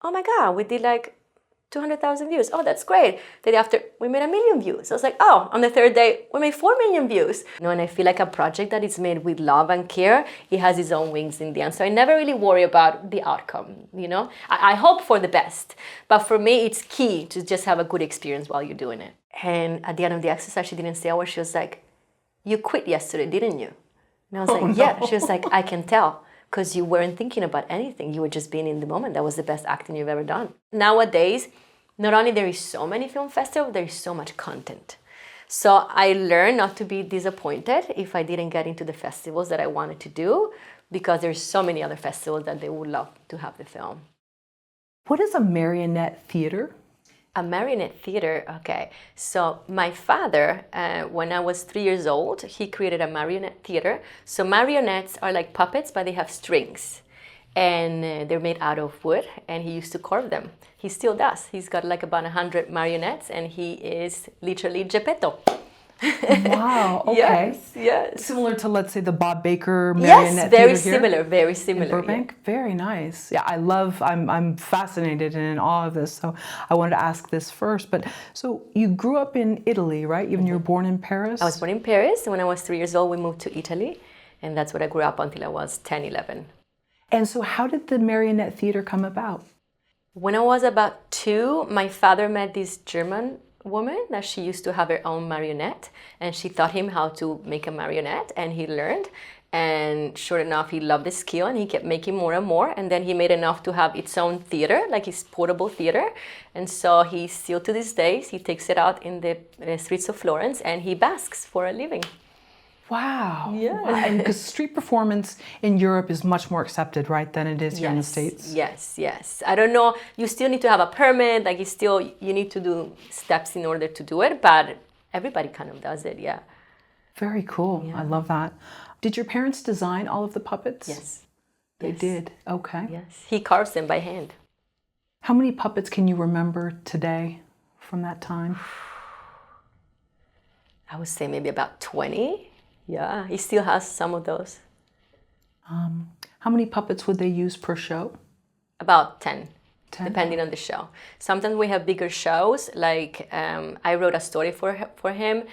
oh my God, we did like 200,000 views. Oh, that's great. The day after, we made 1,000,000 views. I was like, oh, on the third day, we made 4,000,000 views. And I feel like a project that is made with love and care, it has its own wings in the end. So I never really worry about the outcome. I hope for the best. But for me, it's key to just have a good experience while you're doing it. And at the end of the exercise, she didn't say a word. She was like, you quit yesterday, didn't you? And I was like, yeah. She was like, I can tell. Because you weren't thinking about anything. You were just being in the moment. That was the best acting you've ever done. Nowadays, not only there is so many film festivals, there is so much content. So I learned not to be disappointed if I didn't get into the festivals that I wanted to do, because there's so many other festivals that they would love to have the film. What is a marionette theater? A marionette theater, okay. So my father, when I was 3 years old, he created a marionette theater. So marionettes are like puppets, but they have strings. And they're made out of wood, and he used to carve them. He still does. He's got like about 100 marionettes, and he is literally Geppetto. Wow, okay. Yes. Similar to, let's say, the Bob Baker marionette theater theater very similar. in Burbank? Yeah. Very nice. Yeah, I'm fascinated and in awe of this, so I wanted to ask this first. But so you grew up in Italy, right? Even you were born in Paris? I was born in Paris, and when I was 3 years old, we moved to Italy, and that's where I grew up until I was 10, 11. And so how did the marionette theater come about? When I was about 2, my father met this German woman that she used to have her own marionette, and she taught him how to make a marionette, and he learned, and sure enough he loved the skill, and he kept making more and more, and then he made enough to have its own theater, like his portable theater. And so he still to this day, he takes it out in the streets of Florence, and he basks for a living. Wow. Yeah. And because street performance in Europe is much more accepted, right, than it is here in the States? Yes. I don't know, you still need to have a permit, like you need to do steps in order to do it, but everybody kind of does it, yeah. Very cool. Yeah. I love that. Did your parents design all of the puppets? Yes. They did? Okay. Yes. He carves them by hand. How many puppets can you remember today from that time? I would say maybe about 20. Yeah, he still has some of those. How many puppets would they use per show? About 10, depending on the show. Sometimes we have bigger shows, like I wrote a story for him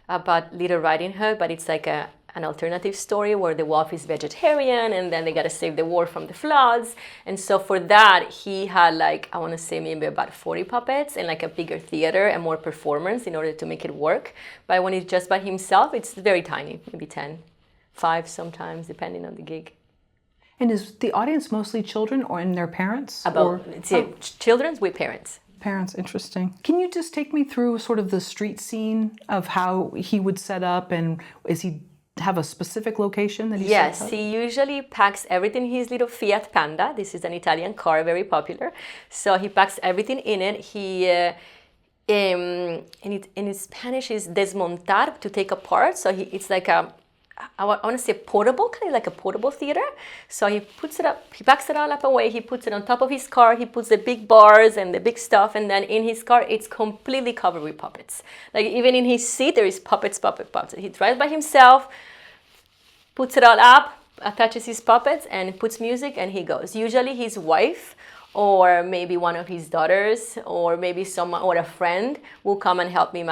about Little Riding Hood, but it's like an alternative story where the wolf is vegetarian, and then they got to save the world from the floods. And so for that, he had like, I want to say maybe about 40 puppets and like a bigger theater and more performance in order to make it work. But when it's just by himself, it's very tiny, maybe 10, 5 sometimes, depending on the gig. And is the audience mostly children or and their parents? Children with parents. Parents, interesting. Can you just take me through sort of the street scene of how he would set up, and is he have a specific location that he sets up? He usually packs everything in his little Fiat Panda. This is an Italian car, very popular. So he packs everything in it. He in Spanish is desmontar, to take apart. So it's like I want to say portable, kind of like a portable theater. So he puts it up, he packs it all up away, he puts it on top of his car, he puts the big bars and the big stuff, and then in his car, it's completely covered with puppets. Like even in his seat, there is puppets. He drives by himself, puts it all up, attaches his puppets, and puts music, and he goes. Usually his wife, or maybe one of his daughters, or maybe someone or a friend will come and help him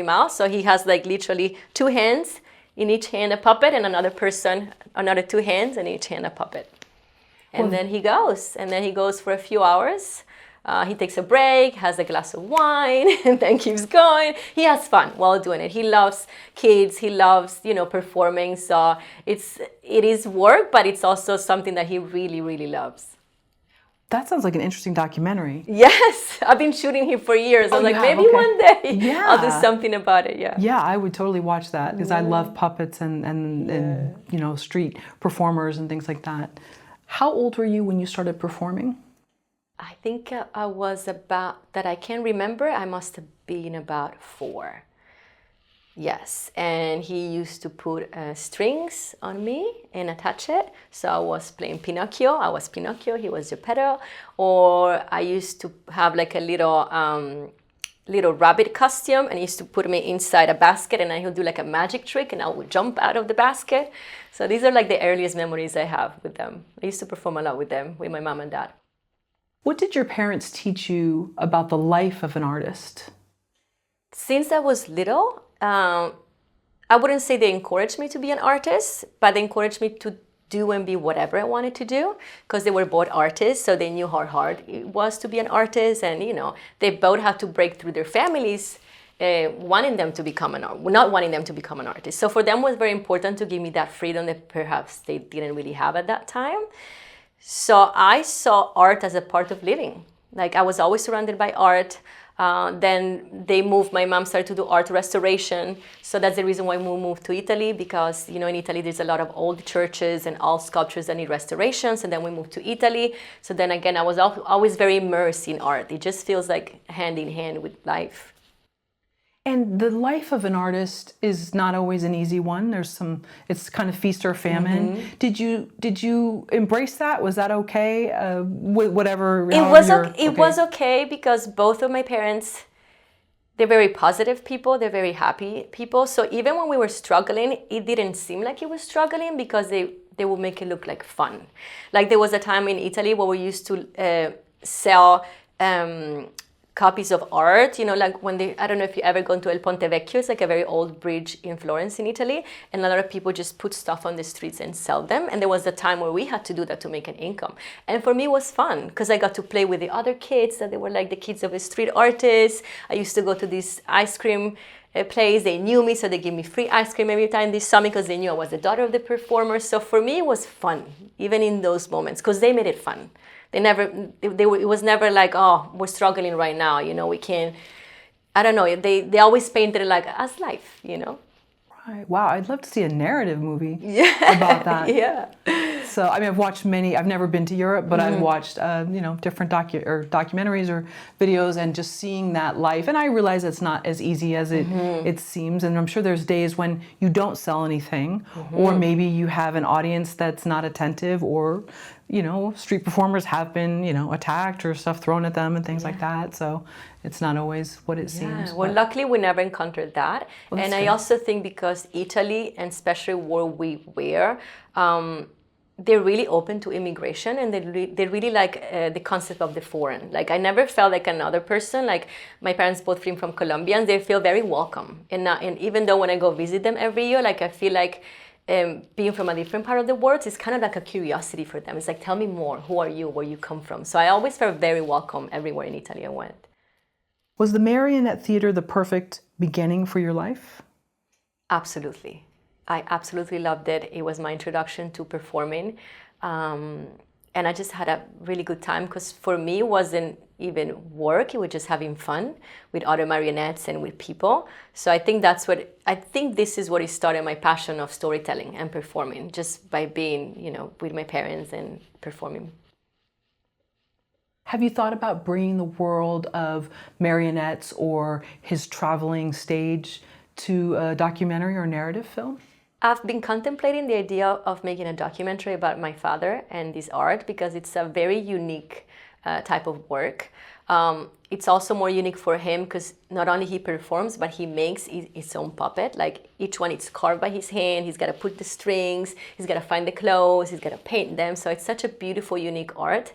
out. So he has like literally 2 hands, in each hand a puppet, and another person, another 2 hands, and each hand a puppet. And then he goes for a few hours. He takes a break, has a glass of wine, and then keeps going. He has fun while doing it. He loves kids. He loves, performing. So it is work, but it's also something that he really, really loves. That sounds like an interesting documentary. Yes, I've been shooting him for years. I was like, maybe one day I'll do something about it. Yeah. Yeah, I would totally watch that because I love puppets and street performers and things like that. How old were you when you started performing? I think I was about, that I can remember, I must have been about 4. Yes, and he used to put strings on me and attach it. So I was playing Pinocchio. I was Pinocchio, he was Geppetto. Or I used to have like a little rabbit costume, and he used to put me inside a basket, and then he'll do like a magic trick, and I would jump out of the basket. So these are like the earliest memories I have with them. I used to perform a lot with them, with my mom and dad. What did your parents teach you about the life of an artist? Since I was little, I wouldn't say they encouraged me to be an artist, but they encouraged me to do and be whatever I wanted to do, because they were both artists, so they knew how hard it was to be an artist, and they both had to break through their families wanting them to become not wanting them to become an artist. So for them it was very important to give me that freedom that perhaps they didn't really have at that time. So I saw art as a part of living. Like I was always surrounded by art. Then they moved, my mom started to do art restoration. So that's the reason why we moved to Italy, because, in Italy there's a lot of old churches and old sculptures that need restorations. And then we moved to Italy. So then again, I was always very immersed in art. It just feels like hand in hand with life. And the life of an artist is not always an easy one. It's kind of feast or famine. Mm-hmm. Did you embrace that? Was that okay? Whatever. It was okay because both of my parents, they're very positive people. They're very happy people. So even when we were struggling, it didn't seem like it was struggling because they would make it look like fun. Like there was a time in Italy where we used to sell copies of art, like when I don't know if you ever gone to El Ponte Vecchio, it's like a very old bridge in Florence in Italy, and a lot of people just put stuff on the streets and sell them, and there was a time where we had to do that to make an income. And for me it was fun, because I got to play with the other kids, that they were like the kids of the street artists. I used to go to this ice cream place, they knew me, so they gave me free ice cream every time they saw me, because they knew I was the daughter of the performer. So for me it was fun, even in those moments, because they made it fun. It was never like, oh, we're struggling right now, we can't, I don't know, they always painted it like as life, Right. Wow, I'd love to see a narrative movie about that. Yeah. So, I've watched many, I've never been to Europe, but I've watched, different documentaries or videos, and just seeing that life. And I realize it's not as easy as it seems. And I'm sure there's days when you don't sell anything, or maybe you have an audience that's not attentive, or, street performers have been, attacked or stuff thrown at them and things like that. So it's not always what it seems. Well, luckily we never encountered that. And I also think because Italy, and especially where we were, they're really open to immigration, and they really like the concept of the foreign. Like I never felt like another person. Like my parents both came from Colombia, and they feel very welcome. And even though when I go visit them every year, like I feel like being from a different part of the world is kind of like a curiosity for them. It's like, tell me more. Who are you? Where you come from? So I always felt very welcome everywhere in Italy I went. Was the marionette theater the perfect beginning for your life? Absolutely. I absolutely loved it. It was my introduction to performing. And I just had a really good time, because for me it wasn't even work, it was just having fun with other marionettes and with people. So I think this is what started my passion of storytelling and performing, just by being, with my parents and performing. Have you thought about bringing the world of marionettes or his traveling stage to a documentary or narrative film? I've been contemplating the idea of making a documentary about my father and this art, because it's a very unique type of work. It's also more unique for him because not only he performs, but he makes his own puppet. Like each one is carved by his hand. He's got to put the strings, he's got to find the clothes, he's got to paint them. So it's such a beautiful, unique art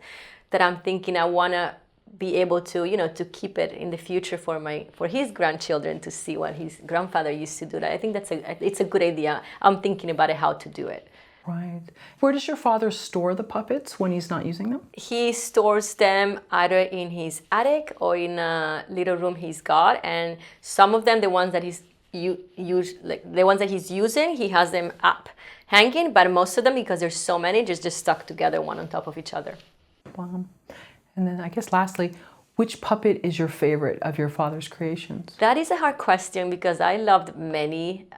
that I'm thinking I want to be able to, to keep it in the future for his grandchildren to see what his grandfather used to do. I think it's a good idea. I'm thinking about it, how to do it. Right. Where does your father store the puppets when he's not using them? He stores them either in his attic or in a little room he's got, and some of them, the ones that he's using, he has them up hanging, but most of them, because there's so many, just stuck together one on top of each other. Wow. And then I guess lastly, which puppet is your favorite of your father's creations? That is a hard question, because I loved many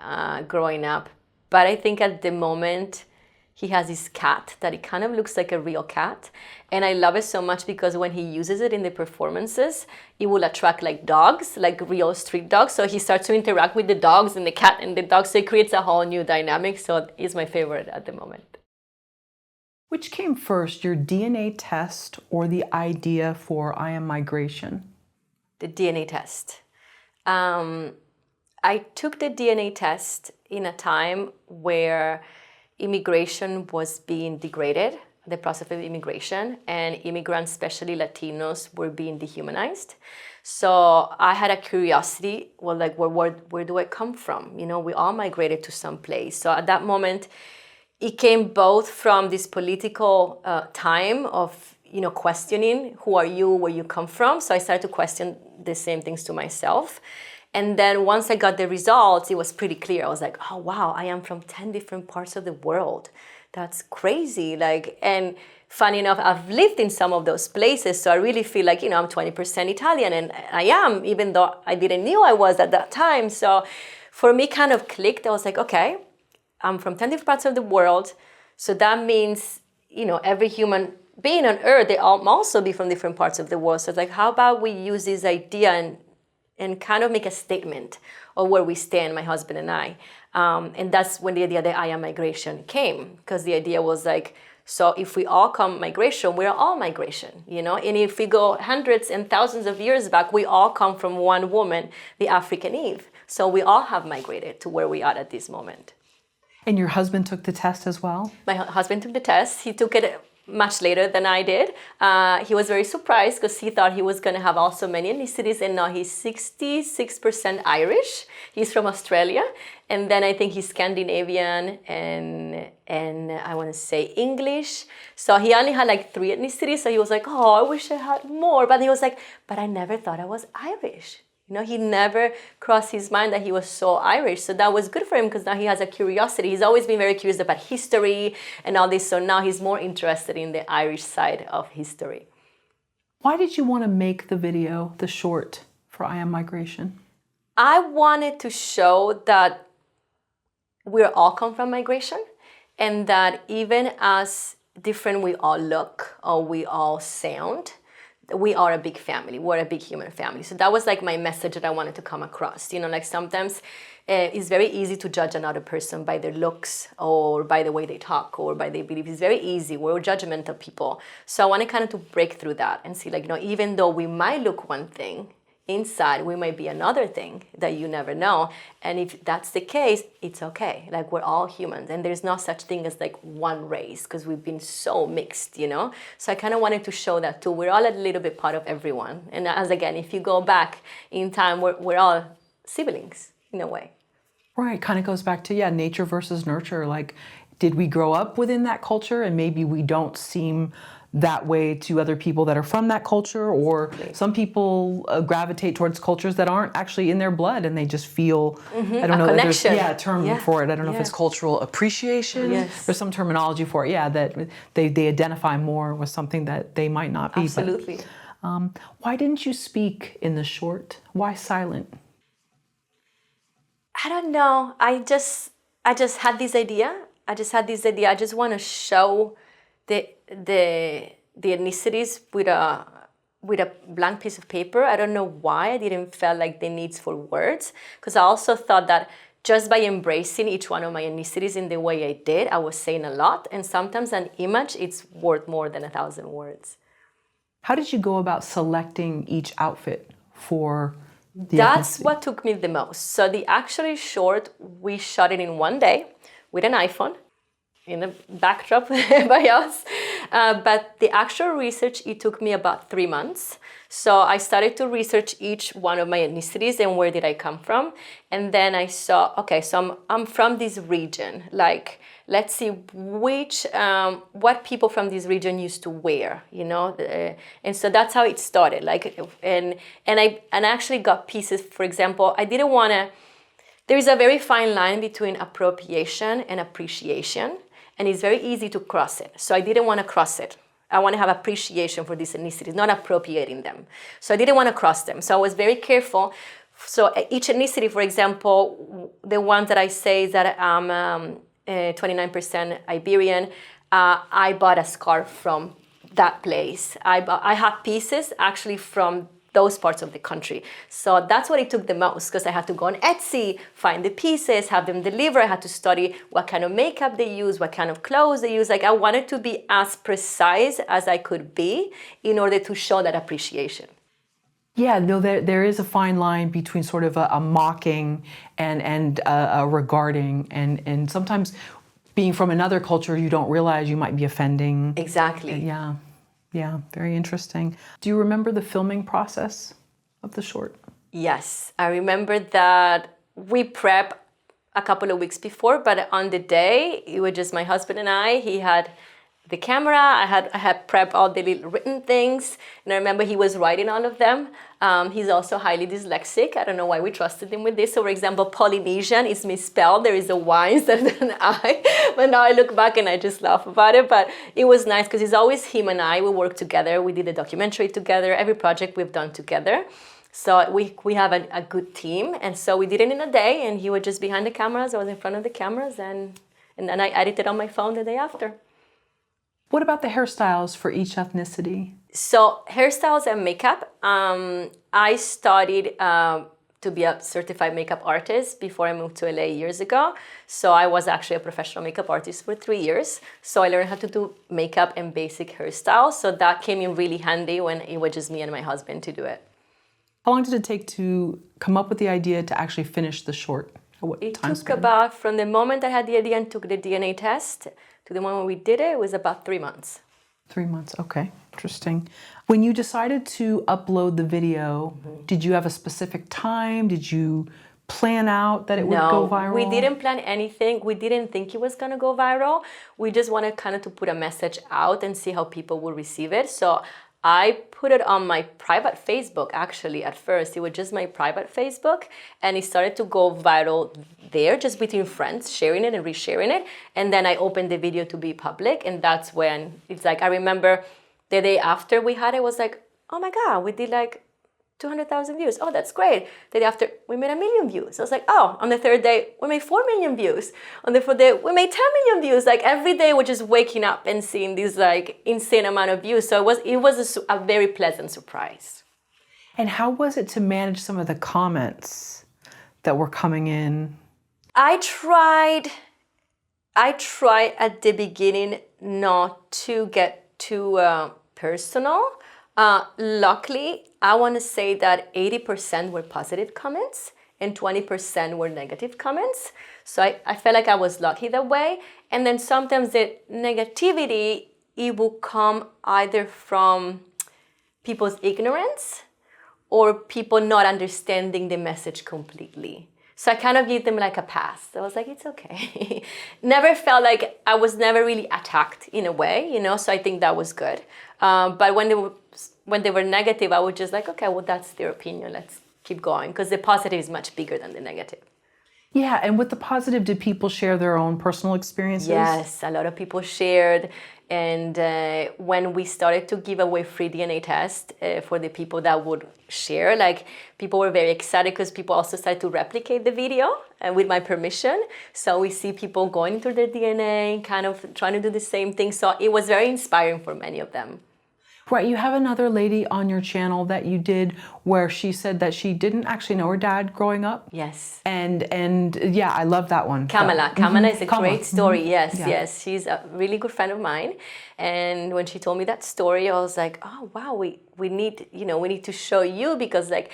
growing up, but I think at the moment he has this cat that it kind of looks like a real cat, and I love it so much because when he uses it in the performances, it will attract like dogs, like real street dogs. So he starts to interact with the dogs and the cat and the dogs, so it creates a whole new dynamic. So it's my favorite at the moment. Which came first, your DNA test or the idea for I Am Migration? The DNA test. I took the DNA test in a time where immigration was being degraded. the process of immigration, and immigrants, especially Latinos, were being dehumanized. So I had a curiosity, well, like, where do I come from? You know, we all migrated to some place. So at that moment, it came both from this political time of, you know, questioning, who are you, where you come from? So I started to question the same things to myself. And then once I got the results, it was pretty clear. I was like, oh, wow, I am from 10 different parts of the world. That's crazy. Like, and funny enough, I've lived in some of those places. So I really feel like, you know, I'm 20% Italian, and I am, even though I didn't knew I was at that time. So for me, kind of clicked. I was like, okay, I'm from 10 different parts of the world. So that means, you know, every human being on earth, they all also be from different parts of the world. So it's like, how about we use this idea and kind of make a statement of where we stand, my husband and I. And that's when the idea that I am migration came, because the idea was like, so if we all come migration, we're all migration, you know? And if we go hundreds and thousands of years back, we all come from one woman, the African Eve. So we all have migrated to where we are at this moment. And your husband took the test as well? My husband took the test. He took it much later than I did. He was very surprised because he thought he was going to have also many ethnicities, and now he's 66% Irish. He's from Australia, and then I think he's Scandinavian and I want to say English. So he only had like 3 ethnicities. So he was like, oh, I wish I had more. But he was like, but I never thought I was Irish. You know, he never crossed his mind that he was so Irish. So that was good for him because now he has a curiosity. He's always been very curious about history and all this. So now he's more interested in the Irish side of history. Why did you want to make the video, the short, for I Am Migration? I wanted to show that we all come from migration, and that even as different we all look or we all sound, we are a big family. We're a big human family. So that was like my message that I wanted to come across. You know, like sometimes it's very easy to judge another person by their looks or by the way they talk or by their beliefs. It's very easy. We're judgmental people. So I wanted kind of to break through that and see, like, you know, even though we might look one thing, inside we might be another thing that you never know. And if that's the case, it's okay. Like, we're all humans, and there's no such thing as like one race, because we've been so mixed, you know. So I kind of wanted to show that too. We're all a little bit part of everyone, and as again, if you go back in time, we're all siblings in a way. Right, kind of goes back to, yeah, nature versus nurture. Like, did we grow up within that culture and maybe we don't seem that way to other people that are from that culture, or some people gravitate towards cultures that aren't actually in their blood and they just feel, I don't know, there's a term for it. I don't know if it's cultural appreciation. Yes. There's some terminology for it, that they identify more with something that they might not be. Absolutely. But, why didn't you speak in the short? Why silent? I don't know. I just had this idea. I just want to show the ethnicities with a blank piece of paper. I don't know why I didn't feel like the needs for words, because I also thought that just by embracing each one of my ethnicities in the way I did, I was saying a lot, and sometimes an image, it's worth more than 1,000 words. How did you go about selecting each outfit for the That's ethnicity? what took me the most. So the actually short, we shot it in one day with an iPhone, in a backdrop by us. But the actual research, it took me about 3 months. So I started to research each one of my ethnicities and where did I come from. And then I saw, okay, so I'm from this region. Like, let's see what people from this region used to wear, you know? And so that's how it started. Like, and I actually got pieces, for example, I didn't want to, there is a very fine line between appropriation and appreciation. And it's very easy to cross it. So I didn't want to cross it. I want to have appreciation for these ethnicities, not appropriating them. So I didn't want to cross them. So I was very careful. So each ethnicity, for example, the one that I say is that I'm 29% Iberian, I bought a scarf from that place. I have pieces actually from those parts of the country. So that's what it took the most, because I had to go on Etsy, find the pieces, have them delivered. I had to study what kind of makeup they use, what kind of clothes they use. Like, I wanted to be as precise as I could be in order to show that appreciation. Yeah, no, there is a fine line between sort of a mocking and a regarding, and sometimes being from another culture, you don't realize you might be offending. Exactly. Yeah. Yeah. Very interesting. Do you remember the filming process of the short? Yes. I remember that we prep a couple of weeks before, but on the day, it was just my husband and I. He had the camera, I had prepped all the little written things, and I remember he was writing all of them. He's also highly dyslexic. I don't know why we trusted him with this. So, for example, Polynesian is misspelled. There is a Y instead of an I. But now I look back and I just laugh about it. But it was nice because it's always him and I. We work together. We did a documentary together. Every project we've done together. So we have a good team. And so we did it in a day, and he was just behind the cameras. I was in front of the cameras, and then I edited on my phone the day after. What about the hairstyles for each ethnicity? So hairstyles and makeup. I studied to be a certified makeup artist before I moved to LA years ago. So I was actually a professional makeup artist for 3 years. So I learned how to do makeup and basic hairstyles. So that came in really handy when it was just me and my husband to do it. How long did it take to come up with the idea to actually finish the short? It took about, from the moment I had the idea and took the DNA test to the moment we did it, it was about 3 months. 3 months, okay, interesting. When you decided to upload the video, did you have a specific time? Did you plan out that it would go viral? No, we didn't plan anything. We didn't think it was going to go viral. We just wanted kind of to put a message out and see how people will receive it. So I put it on my private Facebook, actually, at first. It was just my private Facebook, and it started to go viral there, just between friends, sharing it and resharing it. And then I opened the video to be public, and that's when it's like, I remember the day after we had it, was like, oh my God, we did like 200,000 views. Oh, that's great. The day after, we made 1 million views. I was like, oh, on the third day, we made 4 million views. On the fourth day, we made 10 million views. Like every day, we're just waking up and seeing this like insane amount of views. So it was a very pleasant surprise. And how was it to manage some of the comments that were coming in? I tried at the beginning not to get too personal. Luckily, I want to say that 80% were positive comments and 20% were negative comments. So I felt like I was lucky that way. And then sometimes the negativity, it will come either from people's ignorance or people not understanding the message completely. So I kind of give them like a pass. I was like, it's okay. Never felt like I was never really attacked in a way, you know, so I think that was good. But when they were negative, I was just like, okay, well, that's their opinion. Let's keep going, because the positive is much bigger than the negative. Yeah, and with the positive, did people share their own personal experiences? Yes, a lot of people shared. And when we started to give away free DNA tests for the people that would share, like people were very excited because people also started to replicate the video with my permission. So we see people going through their DNA, kind of trying to do the same thing. So it was very inspiring for many of them. Right, you have another lady on your channel that you did where she said that she didn't actually know her dad growing up. Yes. And yeah, I love that one. Kamala. Kamala is a great story. Yes, Yeah. yes. She's a really good friend of mine. And when she told me that story, I was like, oh, wow, we need to show you, because like,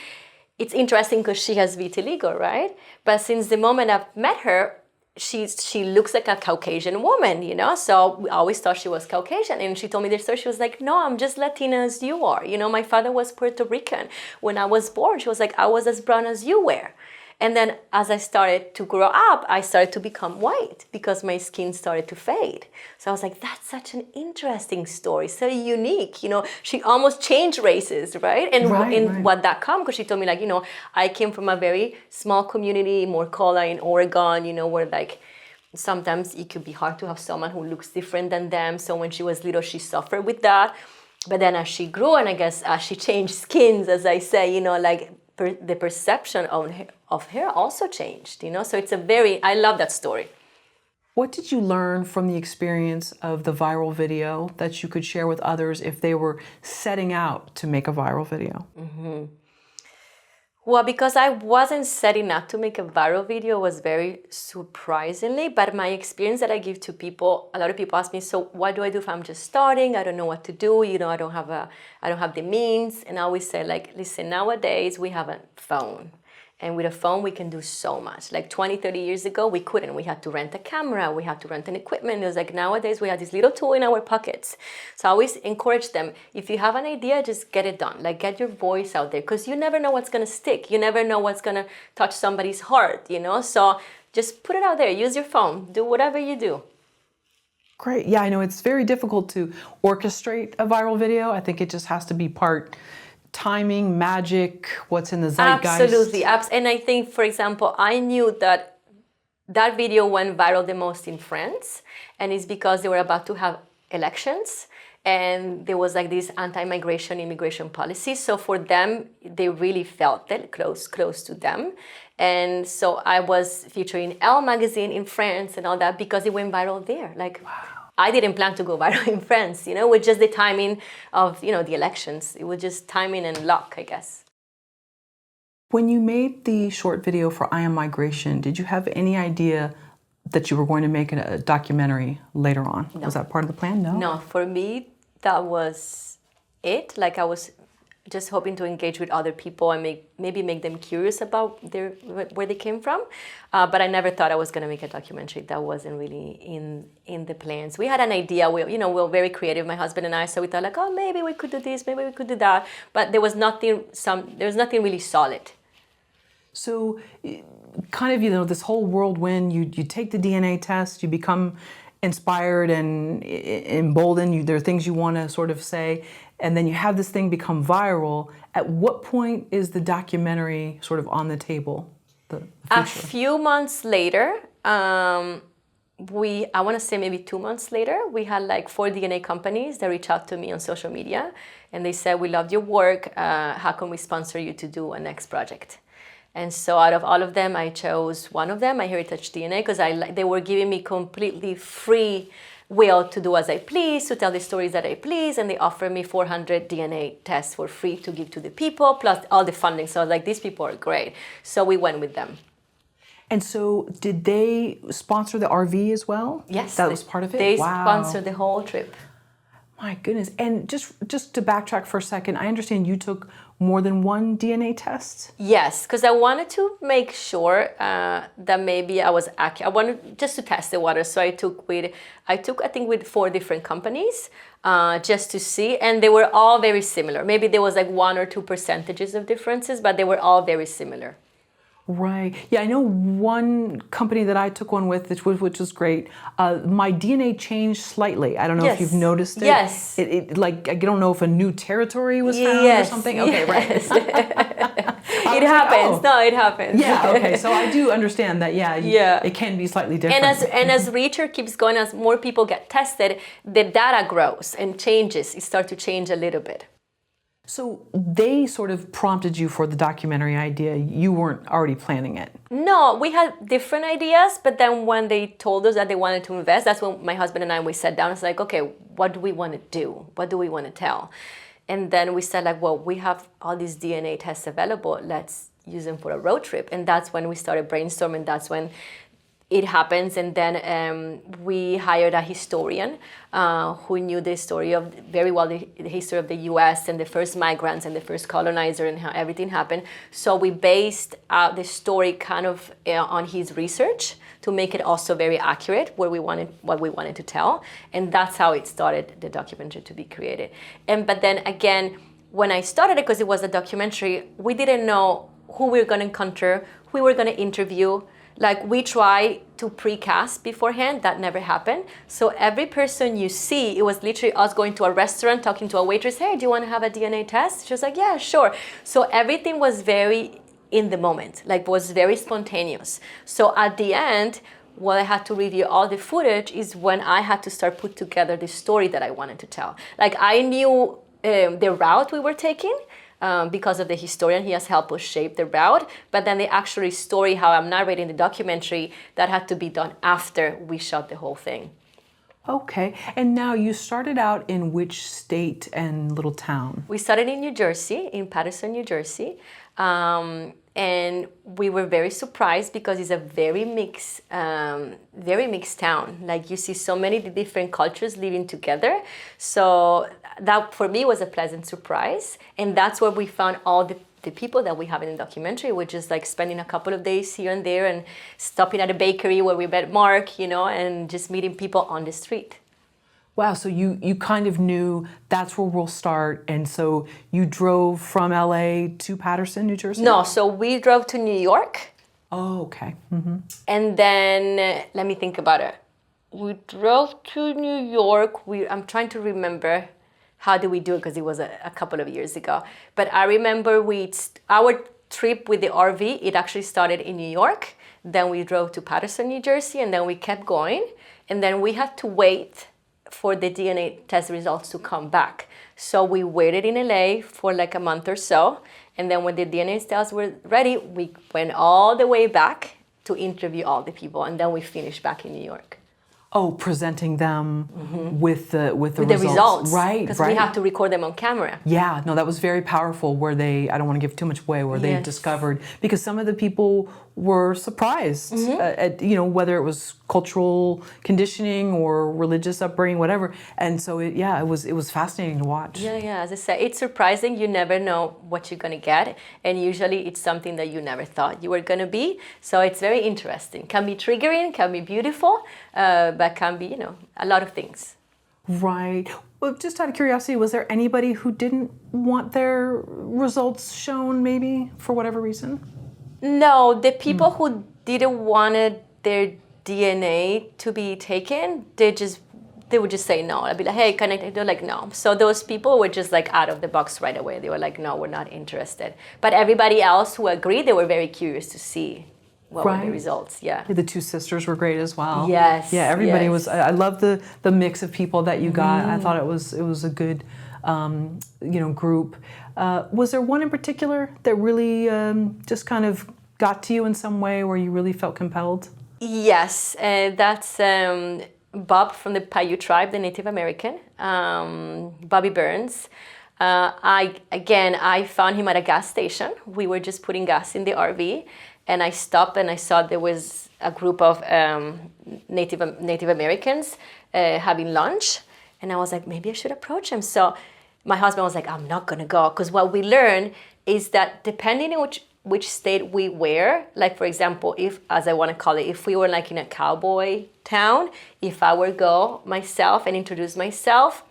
it's interesting because she has vitiligo, right? But since the moment I've met her, she looks like a Caucasian woman, you know? So we always thought she was Caucasian. And she told me this story. She was like, no, I'm just Latina as you are. You know, my father was Puerto Rican. When I was born, she was like, I was as brown as you were. And then as I started to grow up, I started to become white because my skin started to fade. So I was like, that's such an interesting story, so unique. You know, she almost changed races, right? And right. what that come, because she told me like, you know, I came from a very small community, Montreal in Oregon, you know, where like sometimes it could be hard to have someone who looks different than them. So when she was little, she suffered with that. But then as she grew, and I guess as she changed skins, as I say, you know, like the perception of her also changed, you know? So I love that story. What did you learn from the experience of the viral video that you could share with others if they were setting out to make a viral video? Mm-hmm. Well, because I wasn't setting out to make a viral video, was very surprisingly, but my experience that I give to people, a lot of people ask me, so what do I do if I'm just starting? I don't know what to do. You know, I don't have the means. And I always say, like, listen, nowadays we have a phone And with a phone, we can do so much. Like 20, 30 years ago, we couldn't. We had to rent a camera. We had to rent an equipment. It was like nowadays, we have this little tool in our pockets. So I always encourage them, if you have an idea, just get it done. Like get your voice out there, because you never know what's going to stick. You never know what's going to touch somebody's heart, you know? So just put it out there. Use your phone. Do whatever you do. Great. Yeah, I know it's very difficult to orchestrate a viral video. I think it just has to be part timing, magic, what's in the zeitgeist. Absolutely. And I think, for example, I knew that that video went viral the most in France, and it's because they were about to have elections, and there was like this anti-migration immigration policy. So for them, they really felt it close to them. And so I was featured in Elle magazine in France and all that because it went viral there. Like, wow. I didn't plan to go viral in France, you know, with just the timing of, you know, the elections. It was just timing and luck, I guess. When you made the short video for I Am Migration, did you have any idea that you were going to make a documentary later on? No. Was that part of the plan? No? No, for me, that was it. Like I was just hoping to engage with other people and maybe make them curious about where they came from. But I never thought I was going to make a documentary. That wasn't really in the plans. We had an idea. We were very creative, my husband and I. So we thought like, oh, maybe we could do this, maybe we could do that. But there was nothing really solid. So kind of, you know, this whole whirlwind, you take the DNA test, you become inspired and emboldened. There are things you want to sort of say, and then you have this thing become viral. At what point is the documentary sort of on the table? A few months later, I want to say maybe 2 months later, we had like 4 DNA companies that reached out to me on social media, and they said, we loved your work. How can we sponsor you to do a next project? And so out of all of them, I chose one of them, My Heritage DNA, because they were giving me completely free will to do as I please, to tell the stories that I please, and they offered me 400 DNA tests for free to give to the people, plus all the funding. So I was like, these people are great. So we went with them. And so did they sponsor the RV as well? Yes. That was part of it? They sponsored the whole trip. My goodness. And just to backtrack for a second, I understand you took more than one DNA test? Yes, because I wanted to make sure that maybe I was accurate. I wanted just to test the water. So I took I think with 4 different companies just to see, and they were all very similar. Maybe there was like 1 or 2% of differences, but they were all very similar. Right. Yeah, I know one company that I took one with, which was great. My DNA changed slightly. I don't know if you've noticed it. Yes. It like, I don't know if a new territory was found or something. Okay, right. It happens. No, it happens. Yeah, okay. So I do understand that, it can be slightly different. And as research keeps going, as more people get tested, the data grows and changes. It starts to change a little bit. So they sort of prompted you for the documentary idea. You weren't already planning it. No, we had different ideas, but then when they told us that they wanted to invest, that's when my husband and I, we sat down. It's like, okay, what do we want to do? What do we want to tell? And then we said like, well, we have all these DNA tests available. Let's use them for a road trip. And that's when we started brainstorming. That's when it happens. And then we hired a historian who knew the story of very well, the history of the US and the first migrants and the first colonizer and how everything happened. So we based the story kind of on his research to make it also very accurate what we wanted to tell. And that's how it started, the documentary to be created. But then again, when I started it, because it was a documentary, we didn't know who we were going to encounter, who we were going to interview. Like we try to precast beforehand, that never happened. So every person you see, it was literally us going to a restaurant, talking to a waitress, hey, do you want to have a DNA test? She was like, yeah, sure. So everything was very in the moment, like was very spontaneous. So at the end, what I had to review all the footage is when I had to start put together the story that I wanted to tell. Like I knew the route we were taking, because of the historian, he has helped us shape the route. But then the actual story, how I'm narrating the documentary, that had to be done after we shot the whole thing. Okay. And now you started out in which state and little town? We started in New Jersey, in Paterson, New Jersey. And we were very surprised because it's a very mixed town. Like you see so many different cultures living together. So that for me was a pleasant surprise. And that's where we found all the people that we have in the documentary. We're just like spending a couple of days here and there and stopping at a bakery where we met Mark, and just meeting people on the street. Wow, so you kind of knew that's where we'll start, and so you drove from LA to Paterson, New Jersey? No, so we drove to New York. Oh, okay. Mm-hmm. And then, let me think about it. We drove to New York. I'm trying to remember how did we do it, because it was a couple of years ago. But I remember our trip with the RV, it actually started in New York. Then we drove to Paterson, New Jersey, and then we kept going. And then we had to wait for the DNA test results to come back. So we waited in LA for like a month or so. And then when the DNA tests were ready, we went all the way back to interview all the people. And then we finished back in New York. Oh, presenting them with the results. Right, because right. we have to record them on camera. Yeah, no, that was very powerful where I don't want to give too much away, where they discovered, because some of the people were surprised at, whether it was cultural conditioning or religious upbringing, whatever. And so it was fascinating to watch. Yeah, as I said, it's surprising. You never know what you're going to get. And usually it's something that you never thought you were going to be. So it's very interesting. Can be triggering, can be beautiful, but can be, a lot of things. Right. Well, just out of curiosity, was there anybody who didn't want their results shown, maybe, for whatever reason? No, the people who didn't want their DNA to be taken, they would just say no. I'd be like, hey, can I? They're like, no. So those people were just like out of the box right away. They were like, no, we're not interested. But everybody else who agreed, they were very curious to see what were the results. Yeah. The two sisters were great as well. Yes. Yeah, everybody was. I love the mix of people that you got. I thought it was a good, group. Was there one in particular that really just kind of got to you in some way where you really felt compelled? Yes, that's Bob from the Paiute tribe, the Native American, Bobby Burns. I found him at a gas station. We were just putting gas in the RV, and I stopped and I saw there was a group of Native Americans having lunch, and I was like, maybe I should approach him. So my husband was like, I'm not gonna go, because what we learned is that depending on which state we were, like for example, if, as I want to call it, if we were like in a cowboy town, if I were go myself and introduce myself,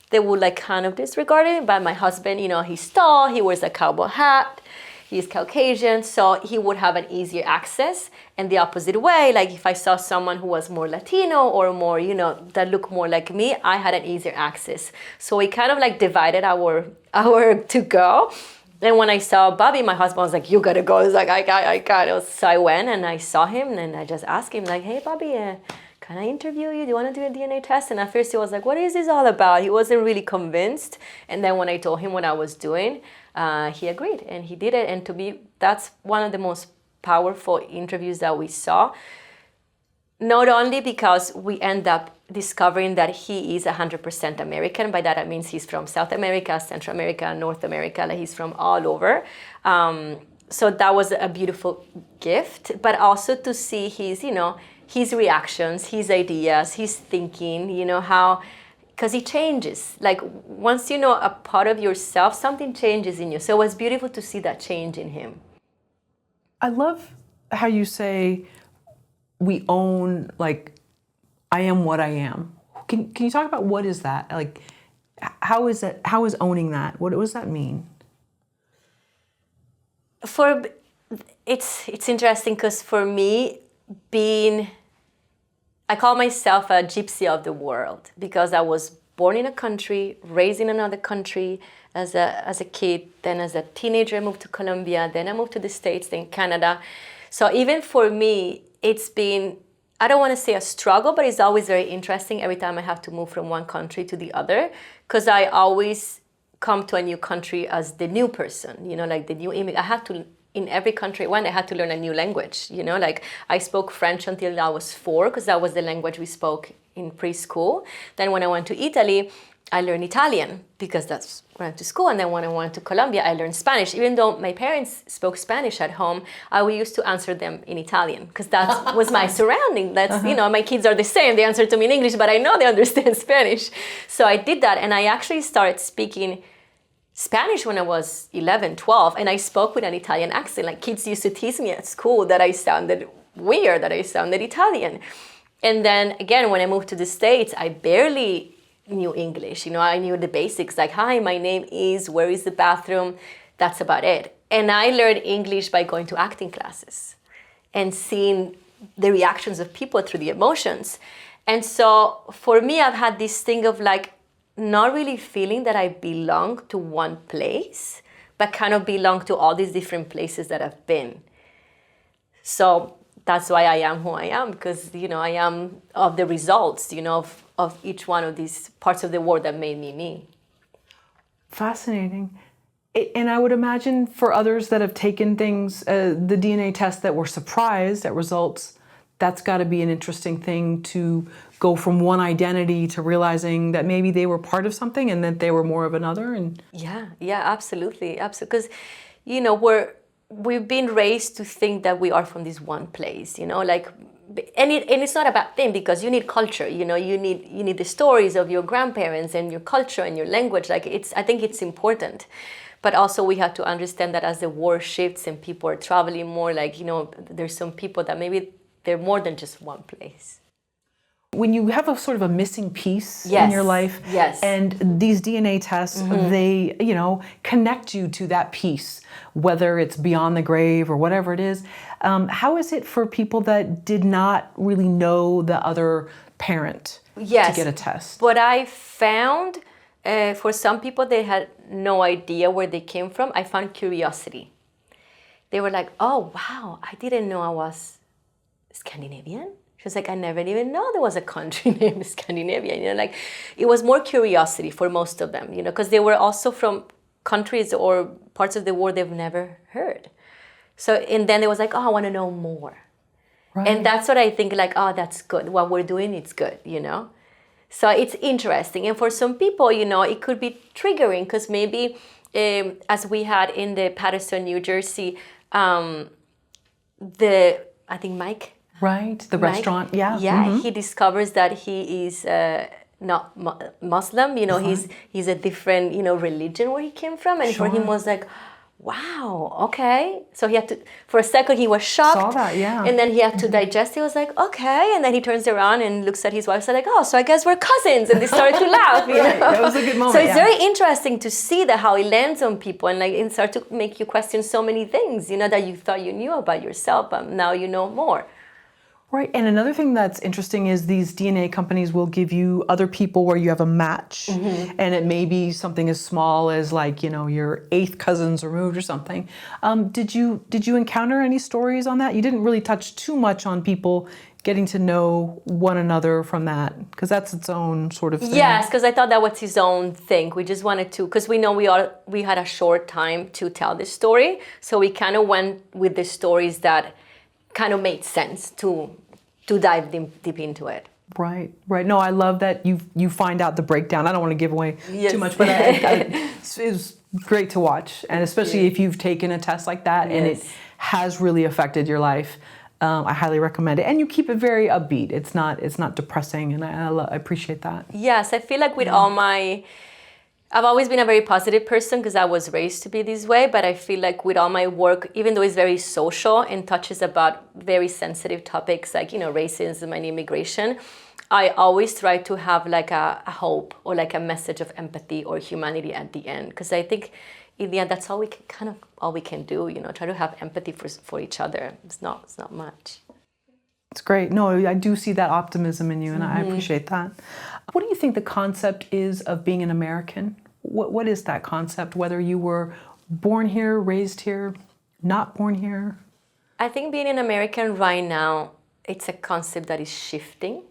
they would like kind of disregard it. But my husband, he's tall, he wears a cowboy hat, he's Caucasian, so he would have an easier access. And the opposite way, like if I saw someone who was more Latino or more, that looked more like me, I had an easier access. So we kind of like divided our to go. Then when I saw Bobby, my husband was like, you gotta go. I was like, I got it. So I went and I saw him and I just asked him like, hey, Bobby, can I interview you? Do you want to do a DNA test? And at first he was like, what is this all about? He wasn't really convinced. And then when I told him what I was doing, he agreed and he did it. And to me, that's one of the most powerful interviews that we saw. Not only because we end up discovering that he is 100% American. By that, I mean he's from South America, Central America, North America. Like he's from all over. So that was a beautiful gift. But also to see his reactions, his ideas, his thinking, how, because he changes. Like once you know a part of yourself, something changes in you. So it was beautiful to see that change in him. I love how you say we own, like, I am what I am. Can you talk about what is that? Like, how is owning that? What does that mean? It's interesting because for me, I call myself a gypsy of the world because I was born in a country, raised in another country as a kid. Then as a teenager, I moved to Colombia. Then I moved to the States, then Canada. So even for me, it's been, I don't want to say a struggle, but it's always very interesting every time I have to move from one country to the other, because I always come to a new country as the new person, like the new immigrant. I have to, in every country I went, I had to learn a new language, like I spoke French until I was 4, because that was the language we spoke in preschool. Then when I went to Italy, I learned Italian because that's when I went to school. And then when I went to Colombia, I learned Spanish. Even though my parents spoke Spanish at home, we used to answer them in Italian because that was my surrounding. That's, my kids are the same. They answer to me in English, but I know they understand Spanish. So I did that. And I actually started speaking Spanish when I was 11, 12, and I spoke with an Italian accent. Like kids used to tease me at school that I sounded weird, that I sounded Italian. And then again, when I moved to the States, I barely knew English. You know, I knew the basics like, hi, my name is, where is the bathroom? That's about it. And I learned English by going to acting classes and seeing the reactions of people through the emotions. And so for me, I've had this thing of like, not really feeling that I belong to one place, but kind of belong to all these different places that I've been. So that's why I am who I am, because, you know, I am of the results, you know, of each one of these parts of the world that made me me. Fascinating. And I would imagine for others that have taken things, the DNA test that were surprised at results, that's got to be an interesting thing to go from one identity to realizing that maybe they were part of something and that they were more of another. And yeah, absolutely. Because, you know, we've been raised to think that we are from this one place, you know, like, and it's not a bad thing, because you need culture, you know, you need the stories of your grandparents and your culture and your language. Like I think it's important. But also we have to understand that as the war shifts and people are traveling more, like, you know, there's some people that maybe they're more than just one place. When you have a sort of a missing piece Yes. in your life, Yes. and these DNA tests, they, you know, connect you to that piece, whether it's beyond the grave or whatever it is. How is it for people that did not really know the other parent to get a test? What I found, for some people, they had no idea where they came from. I found curiosity. They were like, oh, wow, I didn't know I was Scandinavian. She was like, I never even know there was a country named Scandinavia. You know, like, it was more curiosity for most of them, you know, because they were also from countries or parts of the world they've never heard. So, and then it was like, oh, I want to know more. Right. And that's what I think, like, oh, that's good. What we're doing, it's good, you know. So it's interesting. And for some people, you know, it could be triggering, because maybe as we had in the Paterson, New Jersey, I think Mike. Right, the Mike, restaurant, yeah. Yeah, he discovers that he is not Muslim, you know, he's a different, you know, religion where he came from. And for him was like, wow, okay. So he had to, for a second he was shocked. Saw that, yeah. And then he had to digest. He was like, okay. And then he turns around and looks at his wife and said like, oh, so I guess we're cousins. And they started to laugh, you know. That was a good moment. So it's very interesting to see that how it lands on people, and like it starts to make you question so many things, you know, that you thought you knew about yourself, but now you know more. Right, and another thing that's interesting is these DNA companies will give you other people where you have a match, and it may be something as small as like, you know, your 8th cousins removed or something. Did you encounter any stories on that? You didn't really touch too much on people getting to know one another from that, because that's its own sort of thing. Yes, because I thought that was his own thing. We just wanted to, because we know we had a short time to tell this story, so we kind of went with the stories that kind of made sense to dive deep into it. Right. No, I love that you find out the breakdown. I don't want to give away too much, but it was great to watch, and especially if you've taken a test like that and it has really affected your life. I highly recommend it, and you keep it very upbeat. It's not depressing, and I appreciate that. Yes, I feel like with all my, I've always been a very positive person because I was raised to be this way, but I feel like with all my work, even though it's very social and touches about very sensitive topics like, you know, racism and immigration, I always try to have like a hope or like a message of empathy or humanity at the end, because I think in the end that's all we can do, you know, try to have empathy for each other. It's not much. It's great. No, I do see that optimism in you, and I appreciate that. What do you think the concept is of being an American? What is that concept, whether you were born here, raised here, not born here? I think being an American right now, it's a concept that is shifting.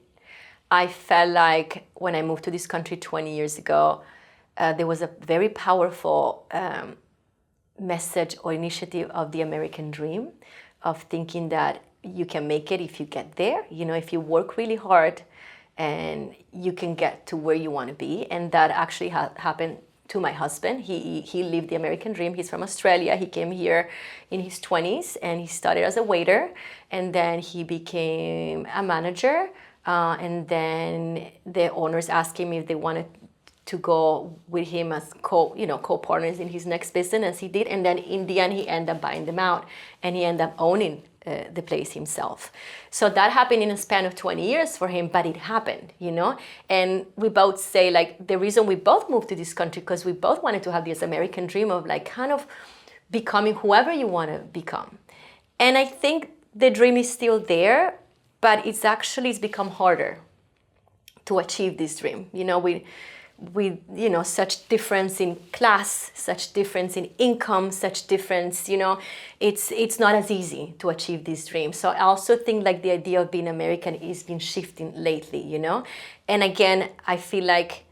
I felt like when I moved to this country 20 years ago, there was a very powerful message or initiative of the American dream, of thinking that you can make it if you get there, you know, if you work really hard, and you can get to where you want to be. And that actually happened to my husband. He lived the American dream. He's from Australia. He came here in his 20s, and he started as a waiter, and then he became a manager, and then the owners asked him if they wanted to go with him as co-partners in his next business, as he did. And then in the end, he ended up buying them out, and he ended up owning the place himself. So that happened in a span of 20 years for him, but it happened, And we both say, like, the reason we both moved to this country, because we both wanted to have this American dream of, like, kind of becoming whoever you want to become. And I think the dream is still there, but it's become harder to achieve this dream. With such difference in class, such difference in income, such difference, it's not as easy to achieve this dream. So I also think, like, the idea of being American is been shifting lately, And again, I feel like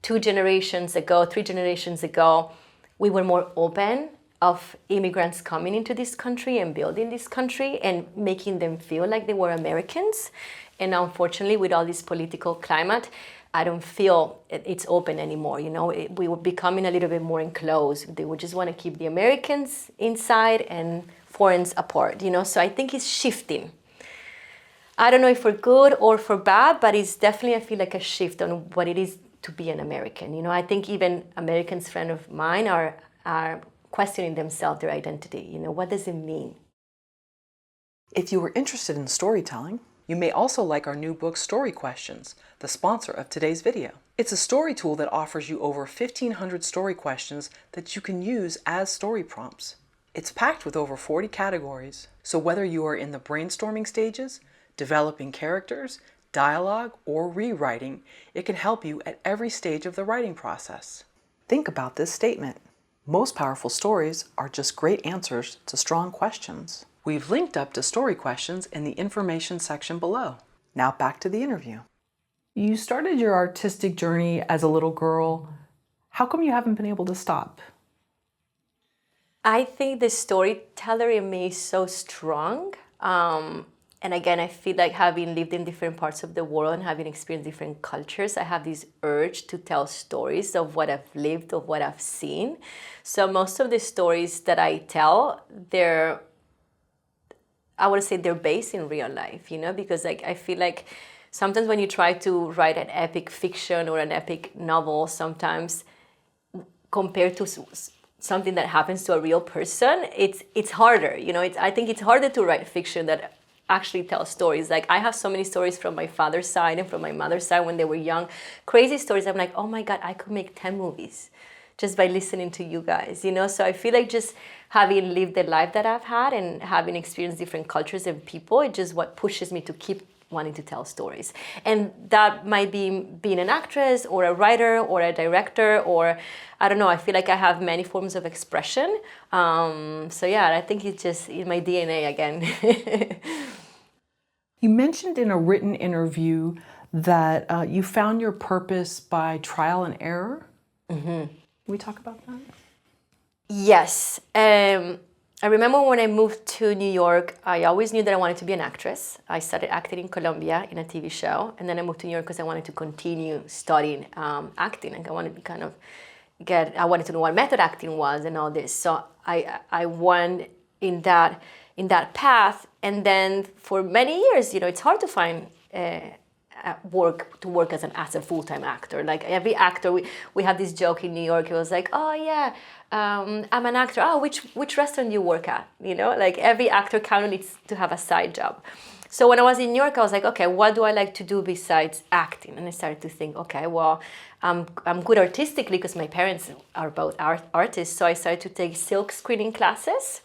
3 generations ago, we were more open of immigrants coming into this country and building this country and making them feel like they were Americans. And unfortunately, with all this political climate, I don't feel it's open anymore. We were becoming a little bit more enclosed. They would just want to keep the Americans inside and foreigners apart. So I think it's shifting. I don't know if for good or for bad, but it's definitely, I feel like, a shift on what it is to be an American. I think even Americans, friends of mine, are questioning themselves, their identity. What does it mean? If you were interested in storytelling, you may also like our new book, Story Questions, the sponsor of today's video. It's a story tool that offers you over 1,500 story questions that you can use as story prompts. It's packed with over 40 categories, so whether you are in the brainstorming stages, developing characters, dialogue, or rewriting, it can help you at every stage of the writing process. Think about this statement. Most powerful stories are just great answers to strong questions. We've linked up to story questions in the information section below. Now back to the interview. You started your artistic journey as a little girl. How come you haven't been able to stop? I think the storyteller in me is so strong. And again, I feel like, having lived in different parts of the world and having experienced different cultures, I have this urge to tell stories of what I've lived, of what I've seen. So most of the stories that I tell, I would say they're based in real life, because, like, I feel like sometimes when you try to write an epic fiction or an epic novel, sometimes compared to something that happens to a real person, it's harder. I think it's harder to write fiction that actually tell stories. Like, I have so many stories from my father's side and from my mother's side when they were young, crazy stories. I'm like, oh my God, I could make 10 movies just by listening to you guys, So I feel like just having lived the life that I've had and having experienced different cultures and people, it's just what pushes me to keep wanting to tell stories. And that might be being an actress or a writer or a director, or I don't know, I feel like I have many forms of expression. So yeah, I think it's just in my DNA again. You mentioned in a written interview that you found your purpose by trial and error. Mm-hmm. Can we talk about that? Yes. I remember when I moved to New York, I always knew that I wanted to be an actress. I started acting in Colombia in a TV show, and then I moved to New York because I wanted to continue studying acting, and I wanted to I wanted to know what method acting was and all this. So I went in that path, and then for many years, it's hard to find work as a full-time actor. Like, every actor, we have this joke in New York. It was like, oh yeah, I'm an actor. Oh, which restaurant do you work at? Like, every actor kind of needs to have a side job. So when I was in New York, I was like, okay, what do I like to do besides acting? And I started to think, okay, well, I'm good artistically because my parents are both artists. So I started to take silk screening classes.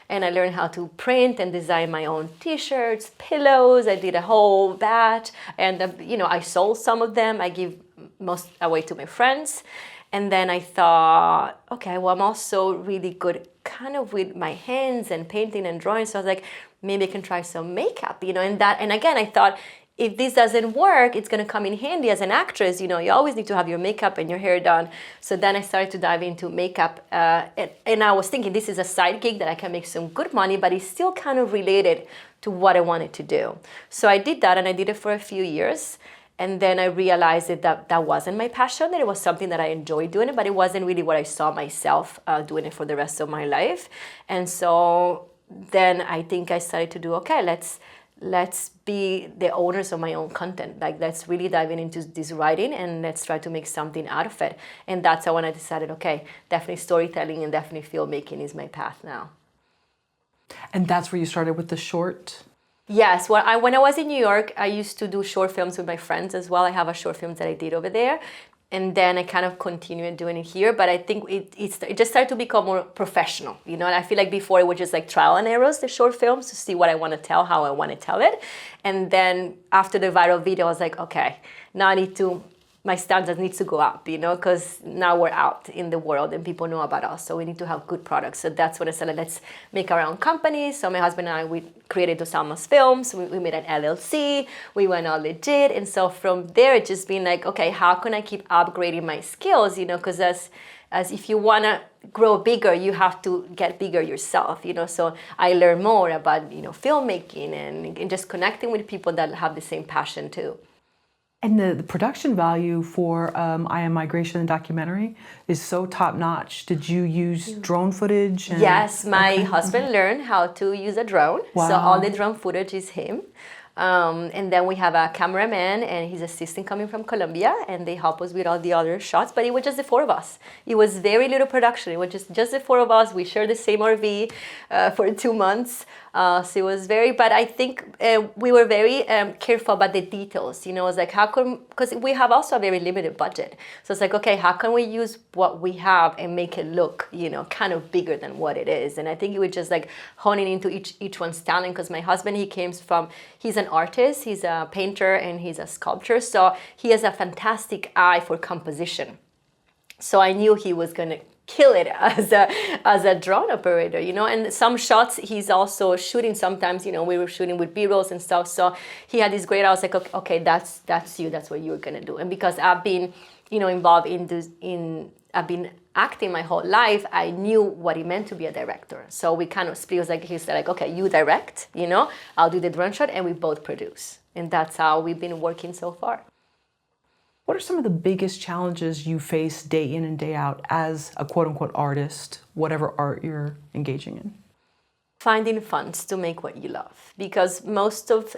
And I learned how to print and design my own t-shirts, pillows. I did a whole batch. And, I sold some of them. I give most away to my friends. And then I thought, okay, well, I'm also really good kind of with my hands and painting and drawing. So I was like, maybe I can try some makeup, and again, I thought, if this doesn't work, it's going to come in handy as an actress. You always need to have your makeup and your hair done. So then I started to dive into makeup. And I was thinking, this is a side gig that I can make some good money, but it's still kind of related to what I wanted to do. So I did that, and I did it for a few years. And then I realized that wasn't my passion, that it was something that I enjoyed doing it, but it wasn't really what I saw myself doing it for the rest of my life. And so then I think I started to do, okay, let's let's be the owners of my own content. Like, let's really dive into this writing and let's try to make something out of it. And that's how when I decided, okay, definitely storytelling and definitely filmmaking is my path now. And that's where you started with the short? Yes, when I was in New York, I used to do short films with my friends as well. I have a short film that I did over there. And then I kind of continued doing it here, but I think it just started to become more professional, you know. And I feel like before it was just like trial and errors, the short films, to see what I want to tell, how I want to tell it. And then after the viral video, I was like, okay, now my standards need to go up, you know, because now we're out in the world and people know about us, so we need to have good products. So that's when I said, let's make our own company. So my husband and I, we created Dos Almas Films. We made an LLC. We went all legit. And so from there, it's just been like, okay, how can I keep upgrading my skills, you know, because as if you want to grow bigger, you have to get bigger yourself, you know. So I learned more about, you know, filmmaking and just connecting with people that have the same passion too. And the production value for I Am Migration, the documentary, is so top-notch. Did you use drone footage? Yes, my husband learned how to use a drone. Wow. So all the drone footage is him. And then we have a cameraman and his assistant coming from Colombia, and they help us with all the other shots. But it was just the four of us. It was very little production. It was just the four of us. We shared the same RV for 2 months. So it was but I think we were very careful about the details. You know, it's like, because we have also a very limited budget. So it's like, okay, how can we use what we have and make it look, you know, kind of bigger than what it is? And I think it was just like honing into each one's talent, because my husband, he's an artist, he's a painter and he's a sculptor. So he has a fantastic eye for composition. So I knew he was going to kill it as a drone operator, you know. And some shots he's also shooting sometimes, you know, we were shooting with B-rolls and stuff. So he had this great, I was like, okay, that's you, that's what you're gonna do. And because I've been, you know, involved I've been acting my whole life, I knew what it meant to be a director. So we kind of split. It was like, he said like, okay, you direct, you know, I'll do the drone shot, and we both produce. And that's how we've been working so far. What are some of the biggest challenges you face day in and day out as a quote-unquote artist, whatever art you're engaging in? Finding funds to make what you love. Because most of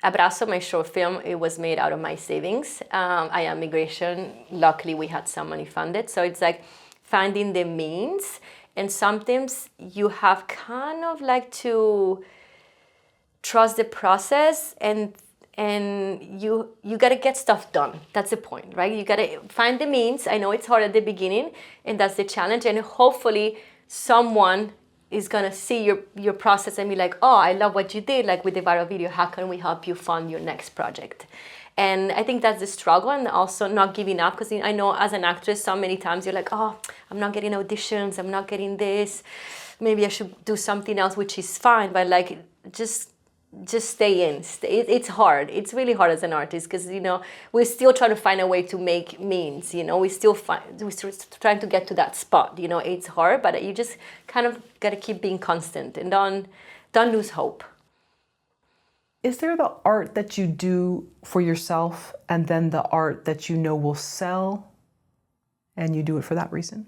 Abrazo, my short film, it was made out of my savings. I Am Migration, luckily we had some money funded. So it's like finding the means. And sometimes you have kind of like to trust the process, and you got to get stuff done. That's the point, right? You got to find the means. I know it's hard at the beginning, and that's the challenge. And hopefully someone is going to see your process and be like, oh, I love what you did, like with the viral video. How can we help you fund your next project? And I think that's the struggle, and also not giving up, because I know as an actress, so many times you're like, oh, I'm not getting auditions, I'm not getting this. Maybe I should do something else, which is fine, but like just stay in. It's hard. It's really hard as an artist, because, you know, we're still trying to find a way to make means, you know, we're still trying to get to that spot, you know. It's hard, but you just kind of got to keep being constant and don't lose hope. Is there the art that you do for yourself and then the art that you know will sell and you do it for that reason?